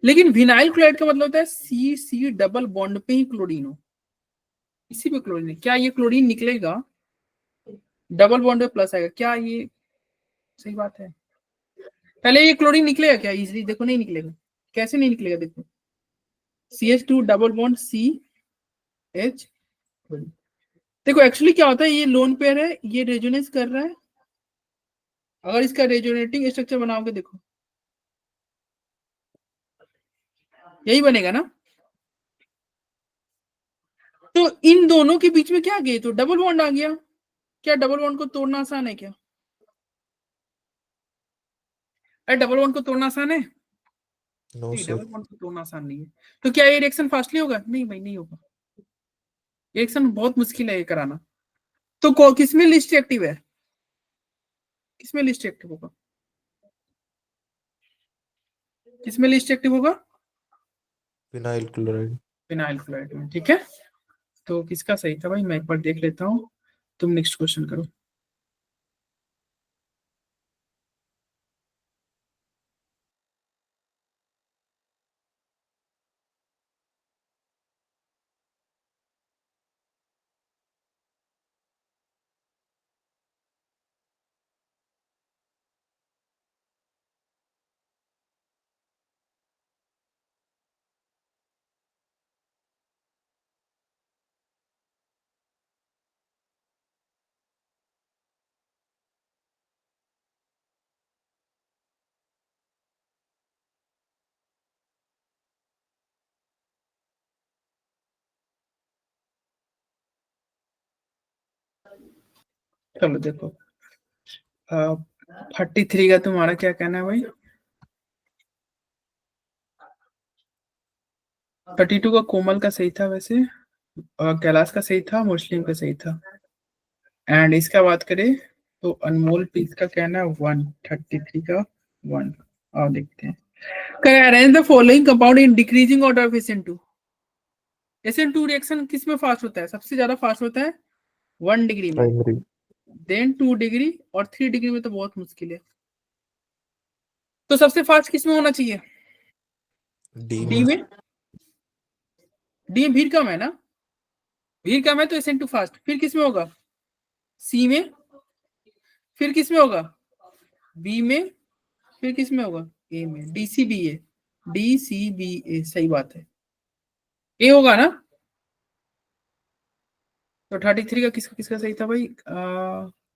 लेकिन विनाइल क्लोराइड का मतलब होता है सी सी डबल बॉन्ड पे ही क्लोरीन हो, इसी पे क्लोरीन है, क्या ये क्लोरीन निकलेगा, डबल बॉन्ड पे प्लस आएगा, क्या ये सही बात है। पहले ये क्लोरीन निकलेगा क्या इजीली, देखो नहीं निकलेगा, कैसे नहीं निकलेगा, देखो CH2 डबल बॉन्ड CH, देखो एक्चुअली क्या होता है, ये लोन पेयर है, ये रेजोनेंस कर रहा है, अगर इसका रेजोनेटिंग स्ट्रक्चर बनाओगे देखो यही बनेगा ना। तो इन दोनों के बीच में क्या गए, तो डबल बॉन्ड आ गया, क्या डबल बॉन्ड को तोड़ना आसान है क्या, अरे डबल बॉन्ड को तोड़ना आसान है, नो नहीं सर। डबल बॉन्ड को तोड़ना आसान नहीं है। तो क्या ये रिएक्शन फास्टली होगा, नहीं भाई नहीं होगा, रिएक्शन बहुत मुश्किल है ये कराना। तो किसमें लिस्ट एक्टिव है, किसमें लिस्ट एक्टिव होगा, किसमें लिस्ट एक्टिव होगा, विनाइल क्लोराइड। फिनाइल क्लोराइड में, ठीक है। तो किसका सही था भाई, मैं एक बार देख लेता हूँ, तुम नेक्स्ट क्वेश्चन करो। चलो देखो 33 का तुम्हारा क्या कहना है भाई, 32 का कोमल का सही था वैसे, कैलाश का सही था, मुस्लिम का सही था, एंड इसका बात करें तो अनमोल पीस का कहना है 133 का 1। और देखते हैं, arrange the following compound in decreasing order of SN2, SN2 reaction किस में फास्ट होता है? सबसे ज्यादा फास्ट होता है 1 डिग्री में, प्राइमरी देन 2 डिग्री और 3 डिग्री में तो बहुत मुश्किल है। तो सबसे फास्ट किस में होना चाहिए? डी डी में। डी में भीड़ कम है ना, भीड़ कम है तो SN2 फास्ट। फिर किस में होगा? सी में। फिर किस में होगा? बी में। फिर किस में होगा? ए में। DCBA, DCBA सही बात है, ए होगा ना। तो 33 का किसका किसका सही था भाई?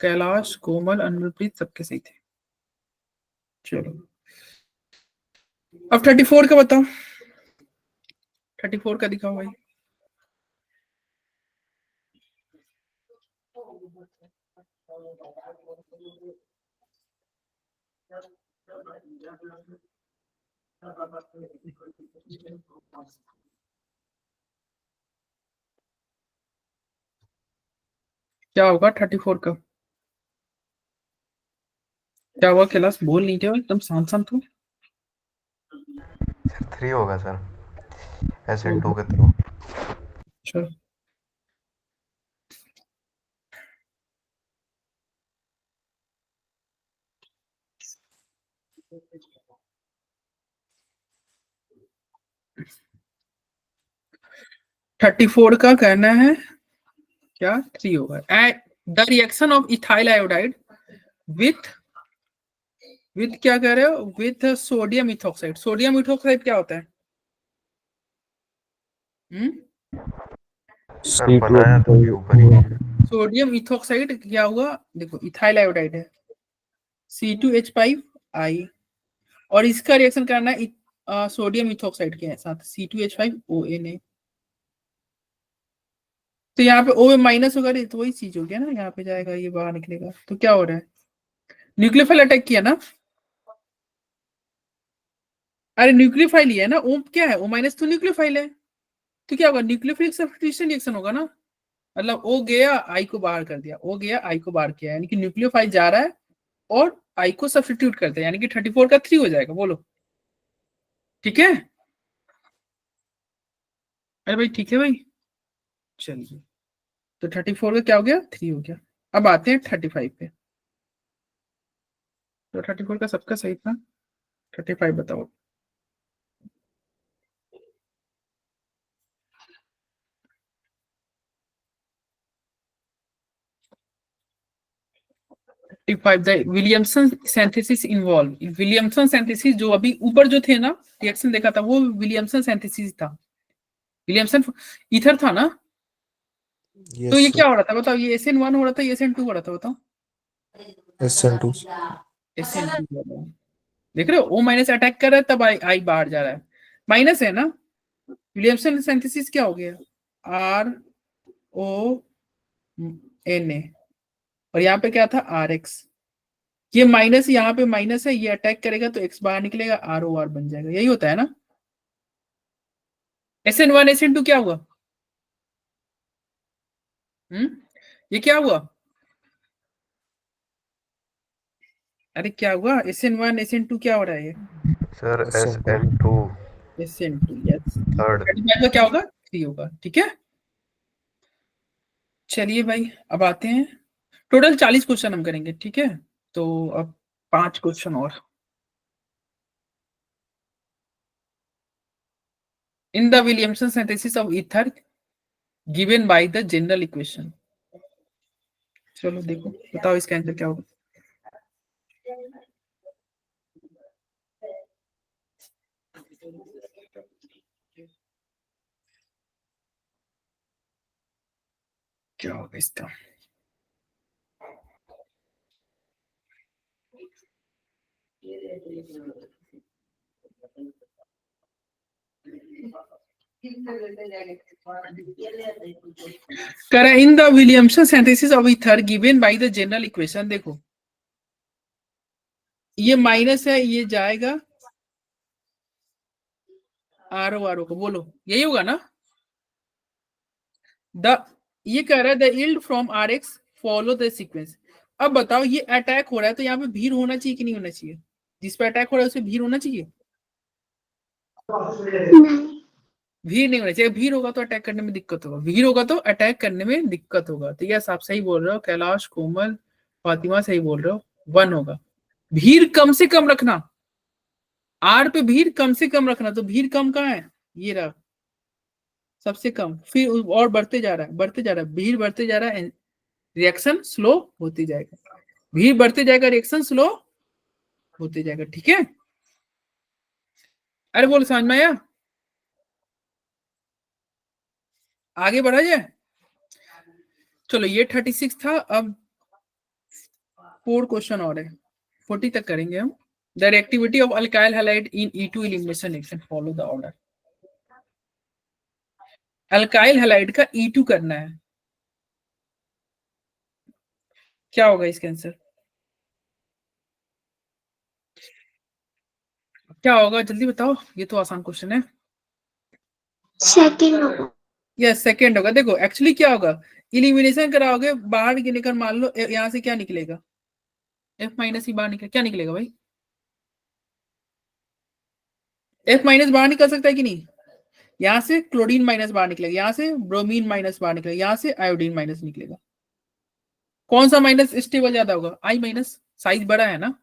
कैलाश, कोमल, अनवरप्रीत सबके सही थे। चलो अब 34 का बताओ, 34 का दिखाओ भाई। क्या होगा 34 का? क्या हुआ कैलाश? बोल नहीं रहे हो, एकदम शांत शांत हो। सर 3 होगा सर, SN2 के थ्रू। चलो थर्टी फोर का कहना है क्या 3 होगा। The reaction of ethyl iodide with क्या कह रहे हो? With sodium ethoxide. Sodium ethoxide क्या होता है? सर बनाया तो भी ऊपर ही है। सोडियम इथोक्साइड क्या हुआ? देखो इथाइल आयोडाइड है, C2H5I, और इसका रिएक्शन करना है सोडियम इथोक्साइड के साथ, C2H5ONA। तो यहाँ पे O में माइनस होगा, तो वही चीज हो गया ना, यहाँ पे जाएगा, ये बाहर निकलेगा। तो क्या हो रहा है? न्यूक्लियोफाइल अटैक किया ना। अरे न्यूक्लियोफाइल ही है ना, O क्या है? O माइनस तो न्यूक्लियोफाइल है, तो क्या होगा? न्यूक्लियोफिलिक सब्स्टिट्यूशन रिएक्शन होगा ना। मतलब O गया I को बाहर कर दिया, O गया I को बाहर किया, यानी कि न्यूक्लियोफाइल जा रहा है और I को सब्स्टिट्यूट करते हैं, यानी कि 34 का 3 हो जाएगा। बोलो ठीक है? अरे भाई ठीक है भाई, चलिए तो 34 का क्या हो गया? 3 हो गया। अब आते हैं 35 पे। तो 34 का सबका सही था, 35 बताओ। Williamson synthesis involve. Williamson synthesis जो अभी ऊपर जो थे ना रिएक्शन देखा था, वो विलियमसन सिंथेसिस था। विलियमसन ईथर था ना। तो ये क्या हो रहा था बताओ? ये SN1 हो रहा था, ये SN2 हो रहा था, बताओ। SN2 SN2 हो रहा है। देख रहे हो? O माइनस अटैक कर रहा है, तब I बाहर जा रहा है, माइनस है ना। विलियमसन सिंथेसिस क्या हो गया? RONA, और यहाँ पे क्या था? RX। ये माइनस, यहाँ पे माइनस है, ये अटैक करेगा तो X बाहर निकलेगा, ROR बन जाएगा। यही होता है ना। SN1 SN2 क्या हुआ? ये क्या हुआ? अरे क्या हुआ? SN1 SN2 क्या हो रहा है? ये sir SN2 SN2 yes. Third. 35 का क्या होगा? 3 होगा, ठीक है। चलिए भाई अब आते हैं, टोटल 40 क्वेश्चन हम करेंगे, ठीक है। तो अब 5 क्वेश्चन और। In the Williamson synthesis of ether given by the general equation. चलो देखो, बताओ इसका आंसर क्या होगा। क्या होगा इसका? करें in the Williamson synthesis of ether given by the general equation. देखो ये माइनस है, ये जाएगा RO को, बोलो यही होगा ना। ये कह रहा है the yield from RX follow the sequence. अब बताओ ये अटैक हो रहा है तो यहाँ पे भीड़ होना चाहिए कि नहीं होना चाहिए? जिस पे अटैक हो रहा है उसपे भीड़ होना चाहिए। नहीं भीड़ नहीं होना चाहिए, भीड़ होगा तो अटैक करने में दिक्कत होगा, भीड़ होगा तो अटैक करने में दिक्कत होगा। तो यस, आप सही बोल रहे हो कैलाश, कोमल, फातिमा सही बोल रहे हो, 1 होगा। भीड़ कम से कम रखना, आर पे भीड़ कम से कम रखना, तो भीड़ कम कहाँ है, ये रहा सबसे कम, फिर और बढ़ते जा रहा है, बढ़ते जा रहा है, भीड़ बढ़ते जा रहा है, रिएक्शन स्लो होती जाएगा, भीड़ बढ़ते जाएगा, रिएक्शन स्लो होते जाएगा। ठीक है, अरे बोल, समझ में आया, आगे बढ़ा जाए। चलो ये 36 था, अब 4 क्वेश्चन और है, 40 तक करेंगे हम। The reactivity of alkyl halide in E2 elimination reaction, follow the order. Alkyl halide का E2 करना है, क्या होगा इसका आंसर, क्या होगा जल्दी बताओ, ये तो आसान क्वेश्चन है। सेकंड होगा। यस सेकंड होगा। देखो एक्चुअली क्या होगा, इलिमिनेशन कराओगे, बाहर निकल, मान लो यहाँ से क्या निकलेगा, F माइनस ही बाहर निकले, क्या निकलेगा भाई, F माइनस बाहर निकल सकता है कि नहीं, यहाँ से क्लोरीन माइनस बाहर निकलेगा, यहाँ से ब्रोमीन माइनस बाहर निकलेगा, यहाँ से आयोडीन माइनस निकलेगा। कौन सा माइनस स्टेबल ज्यादा होगा, I माइनस, साइज बड़ा है ना,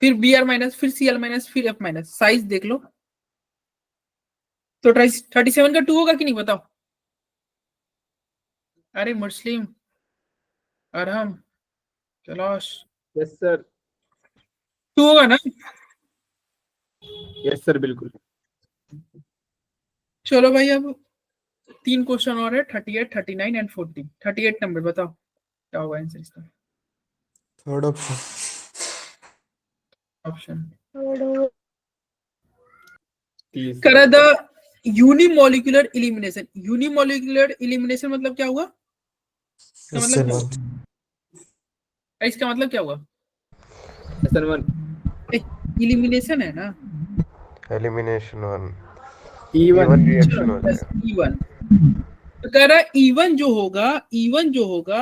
फिर Br माइनस, फिर Cl माइनस, फिर F माइनस, साइज देख लो। तो 37 का 2 होगा कि नहीं बताओ, अरे मुस्लिम, अरहम, कैलाश, यस सर, 2 होगा ना। यस सर बिल्कुल। चलो भाई अब 3 क्वेश्चन और है, 38, 39 एंड 40। 38 नंबर बताओ क्या होगा आंसर इसका, थर्ड ऑप्शन। ऑप्शन तीस करा the unimolecular elimination. Unimolecular elimination मतलब क्या हुआ, इसका मतलब क्या हुआ, इसका मतलब क्या हुआ, SN1 इलिमिनेशन है ना, एलिमिनेशन 1 E1 रिएक्शन हो जाएगा। E1 तो कह रहा है E1 जो होगा, E1 जो होगा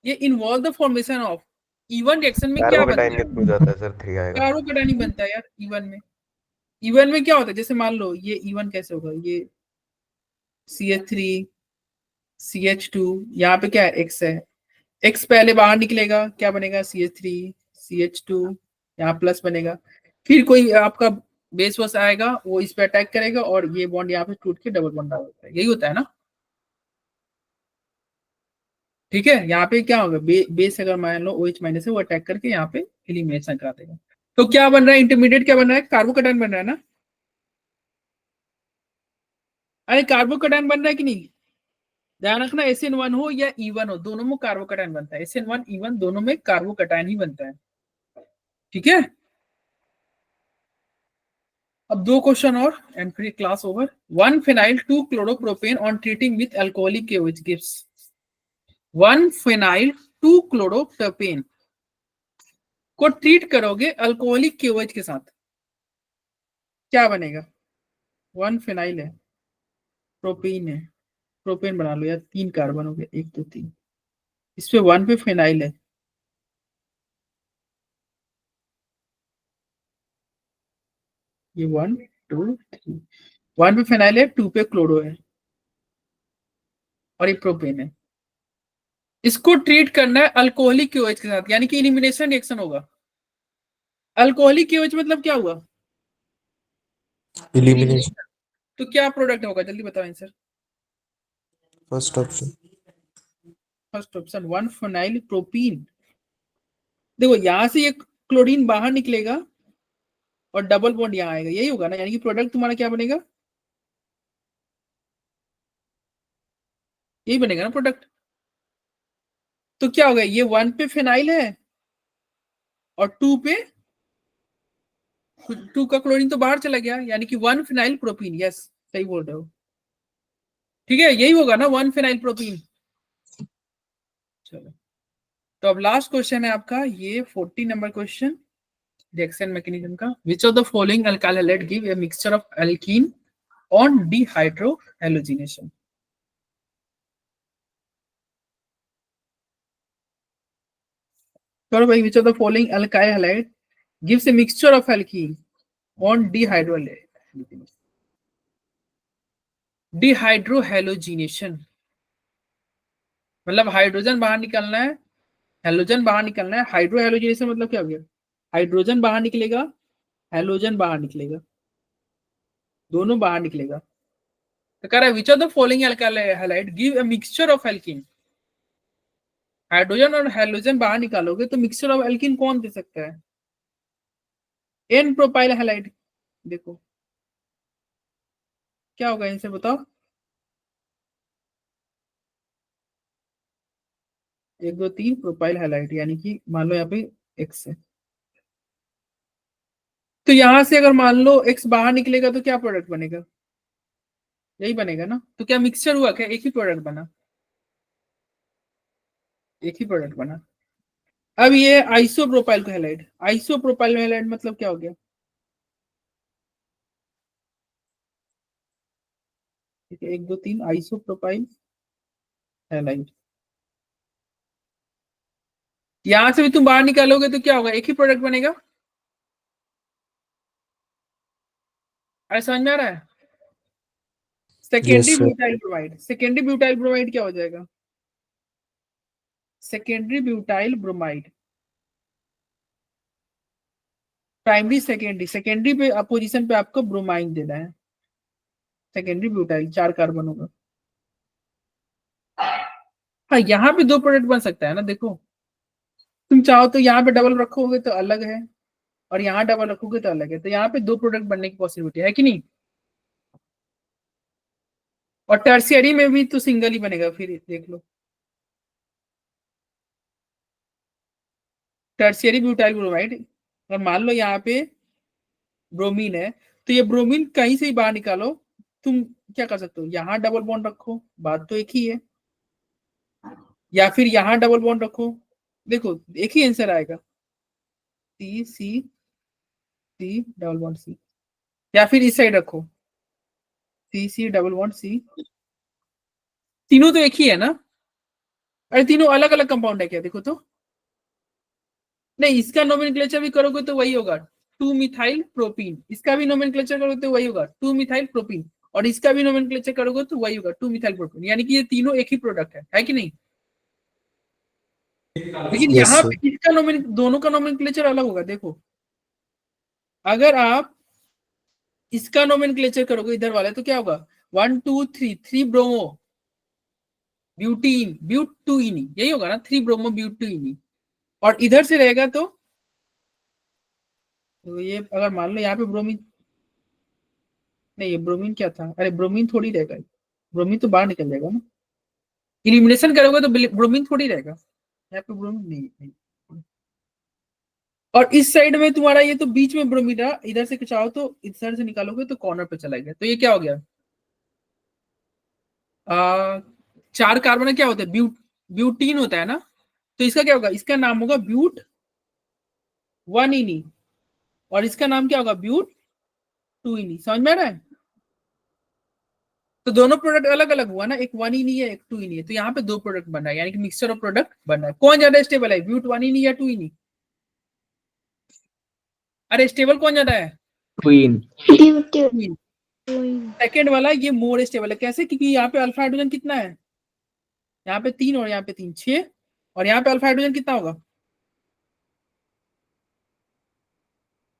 ये involve the formation of, E1 reaction में क्या बनता कार्बोकेटाइन के है, थ्रू जाता है सर, 3 आएगा। कार्बोकेटाइन बनता है यार E1 में। E1 में क्या होता है, जैसे मान लो ये E1 कैसे होगा, ये CH3 CH2, यहाँ पे क्या है X है, X पहले बाहर निकलेगा, क्या बनेगा CH3 CH2, यहाँ प्लस बनेगा, फिर कोई आपका बेस वस आएगा, वो इस पे अटैक करेगा और ये बॉन्ड यहाँ पे टूट के डबल बॉन्ड होता है, यही होता है ना। ठीक है, यहाँ पे क्या होगा, बेस अगर मान लो OH माइनस है, वो अटैक करके यहाँ पे एलिमिनेशन करा देगा। तो क्या बन रहा है, इंटरमीडिएट क्या बन रहा है, कार्बोकेटाइन बन रहा है ना, अरे कार्बोकेटाइन बन रहा है कि नहीं, ध्यान रखना, SN1 हो या E1 हो, दोनों में कार्बोकेटाइन बनता है, SN1 E1 दोनों में कार्बोकेटाइन ही बनता है। ठीक है, अब 2 क्वेश्चन और एंड फिर class over. 1 phenyl 2 chloropropan on treating with alcoholic KOH gives 1 phenyl 2 chloropropan को ट्रीट करोगे अल्कोहलिक KOH के साथ, क्या बनेगा, 1 phenyl है, प्रोपेन है, प्रोपेन बना लो यार, 3 कार्बन हो गए, 1 2 3, इस पे 1 पे phenyl है, ये 1 2 3, 1 पे phenyl है, 2 पे क्लोरो है और ये प्रोपेन है। इसको ट्रीट करना है अल्कोहलिक KOH के साथ, यानी कि एलिमिनेशन रिएक्शन होगा। अल्कोहलिक KOH मतलब क्या हुआ, एलिमिनेशन। तो क्या प्रोडक्ट होगा जल्दी बताओ answer, first option. First option 1 phenyl propene. देखो यहां से ये क्लोरीन बाहर निकलेगा और डबल बॉन्ड यहाँ आएगा, यही होगा ना, यानी कि प्रोडक्ट तुम्हारा क्या बनेगा, यही बनेगा ना प्रोडक्ट। तो क्या होगा, ये 1 पे फिनाइल है और 2 पे, 2 का क्लोरीन तो बाहर चला गया, यानी कि 1 फिनाइल प्रोपीन, यस सही बोल रहे हो। ठीक है, यही होगा ना 1 फिनाइल प्रोपीन। चलो तो अब लास्ट क्वेश्चन है आपका ये 40 नंबर क्वेश्चन, रिएक्शन मैकेनिज्म का। Which of the following alkyl halide give a mixture of alkene on dehydrohalogenation. चलो भाई, which of the following alkyl halide gives a mixture of alkene on dehydrohalogenation. Dehydrohalogenation, मतलब hydrogen बाहर निकलना है, halogen बाहर निकलना है। हाइड्रोहेलोजिनेशन मतलब क्या हो गया, हाइड्रोजन बाहर निकलेगा, हेलोजन बाहर निकलेगा, दोनों बाहर निकलेगा। तो कह रहा है विच of the following alkyl halide give a mixture of alkene. Hydrogen और हेलोजन बाहर निकालोगे तो मिक्सचर ऑफ एल्कीन कौन दे सकता है, एन प्रोपाइल हैलाइड। देखो क्या होगा इनसे बताओ, 1 2 3 प्रोपाइल हैलाइड, यानी कि मान लो यहाँ पे एक्स है, तो यहां से अगर मान लो एक्स बाहर निकलेगा तो क्या प्रोडक्ट बनेगा, यही बनेगा ना। तो क्या मिक्सचर हुआ, क्या एक ही प्रोडक्ट बना, एक ही प्रोडक्ट बना। अब ये आइसोप्रोपाइल को हैलाइड, आइसोप्रोपाइल हैलाइड मतलब क्या हो गया, ठीक है 1 2 3 आइसोप्रोपाइल हैलाइड। यहां से भी तुम बाहर निकालोगे तो क्या होगा, एक ही प्रोडक्ट बनेगा। ऐसा समझ में आ रहा है। Secondary Yes, sir. Butyl bromide, secondary butyl bromide क्या हो जाएगा, secondary butyl bromide. Primary secondary, secondary पे पोजीशन पे आपको ब्रोमाइन देना है, सेकेंडरी ब्यूटाइल 4 कार्बन होगा। हाँ यहाँ पे 2 प्रोडक्ट बन सकता है ना, देखो तुम चाहो तो यहाँ पे डबल रखोगे तो अलग है, और यहाँ डबल रखोगे तो अलग है, तो यहाँ पे 2 प्रोडक्ट बनने की पॉसिबिलिटी है कि नहीं। और टर्शियरी में भी तो सिंगल ही बनेगा, फिर देख लो टर्शियरी ब्यूटाइल ब्रोमाइड। और मान लो यहाँ पे ब्रोमीन है, तो ये ब्रोमीन कहीं से ही बाहर निकालो, तुम क्या कर सकते हो, यहाँ डबल बॉन्ड रखो, बात तो एक ही है, या फिर यहाँ डबल बॉन्ड रखो, देखो एक ही आंसर आएगा, सी सी सी डबल बॉन्ड सी, या फिर इस साइड रखो सी सी डबल बॉन्ड सी, तीनों तो एक ही है ना। अरे तीनों अलग अलग कंपाउंड है क्या, देखो तो, नहीं इसका नोमेनक्लेचर भी करोगे तो वही होगा 2 मिथाइल प्रोपीन, इसका भी नोमेनक्लेचर करोगे तो वही होगा 2 मिथाइल प्रोपीन, और इसका भी नोमेनक्लेचर करोगे तो वही होगा 2 मिथाइल प्रोपीन, यानी कि ये तीनों एक ही प्रोडक्ट है कि नहीं। लेकिन Yes, यहाँ sir. पे इसका दोनों का नोमेनक्लेचर अलग होगा। देखो अगर आप इसका नोमेनक्लेचर करोगे इधर वाला तो क्या होगा 1 2 3 3 ब्रोमो ब्यूटीन ब्यूटुइनी, यही होगा ना 3 ब्रोमो ब्यूटुइनी। और इधर से रहेगा तो ये अगर मान लो यहाँ पे ब्रोमीन, नहीं ये ब्रोमीन क्या था, अरे ब्रोमीन थोड़ी रहेगा, ब्रोमीन तो बाहर निकल जाएगा ना, इलिमिनेशन करोगे तो ब्रोमीन थोड़ी रहेगा, यहाँ पे ब्रोमीन नहीं। और इस साइड में तुम्हारा ये तो बीच में ब्रोमीन रहा, इधर से चाहो तो इधर से निकालोगे तो कॉर्नर पे चला गया, तो ये क्या हो गया 4 कार्बन क्या होता है, ब्यूटीन होता है ना, तो इसका क्या होगा, इसका नाम होगा ब्यूट 1 इनी, और इसका नाम क्या होगा ब्यूट 2 इनी। समझ में आ रहा है। तो दोनों प्रोडक्ट अलग अलग हुआ ना, एक 1 इनी है एक 2 इनी है, तो यहाँ पे 2 प्रोडक्ट बना है, यानी कि मिक्सचर ऑफ प्रोडक्ट बना है। कौन ज्यादा स्टेबल है, ब्यूट 1 इनी या 2 इनी, अरे स्टेबल कौन ज्यादा है, क्वीन। ड्यूटी सेकेंड वाला ये मोर स्टेबल है। कैसे, क्योंकि यहाँ पे अल्फा हाइड्रोजन कितना है, यहाँ पे 3 और यहाँ पे 3 6, और यहाँ पे अल्फा हाइड्रोजन कितना होगा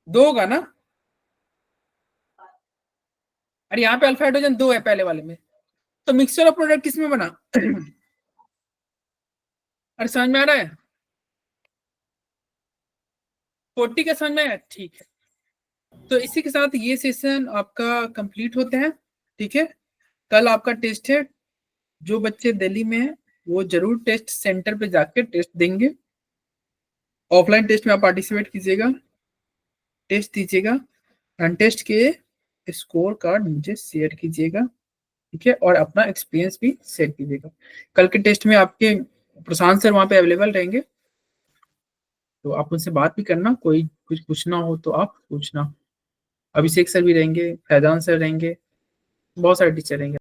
2 होगा ना, अरे यहाँ पे अल्फा हाइड्रोजन 2 है पहले वाले में, तो मिक्सचर ऑफ प्रोडक्ट किसमें बना अरे समझ में आ रहा है, 40 का समझ में आया, ठीक है। तो इसी के साथ ये सेशन आपका कंप्लीट होता है, ठीक है। कल आपका टेस्ट है, जो बच्चे दिल्ली में है वो जरूर टेस्ट सेंटर पे जाके टेस्ट देंगे, ऑफलाइन टेस्ट में आप पार्टिसिपेट कीजिएगा, टेस्ट दीजिएगा, एंड टेस्ट के स्कोर कार्ड मुझे शेयर कीजिएगा, ठीक है, और अपना एक्सपीरियंस भी शेयर कीजिएगा। कल के टेस्ट में आपके प्रशांत सर वहां पे अवेलेबल रहेंगे, तो आप उनसे बात भी करना, कोई कुछ पूछना हो तो आप पूछना। अभिषेक सर भी रहेंगे, फैजान सर रहेंगे, बहुत सारे टीचर रहेंगे।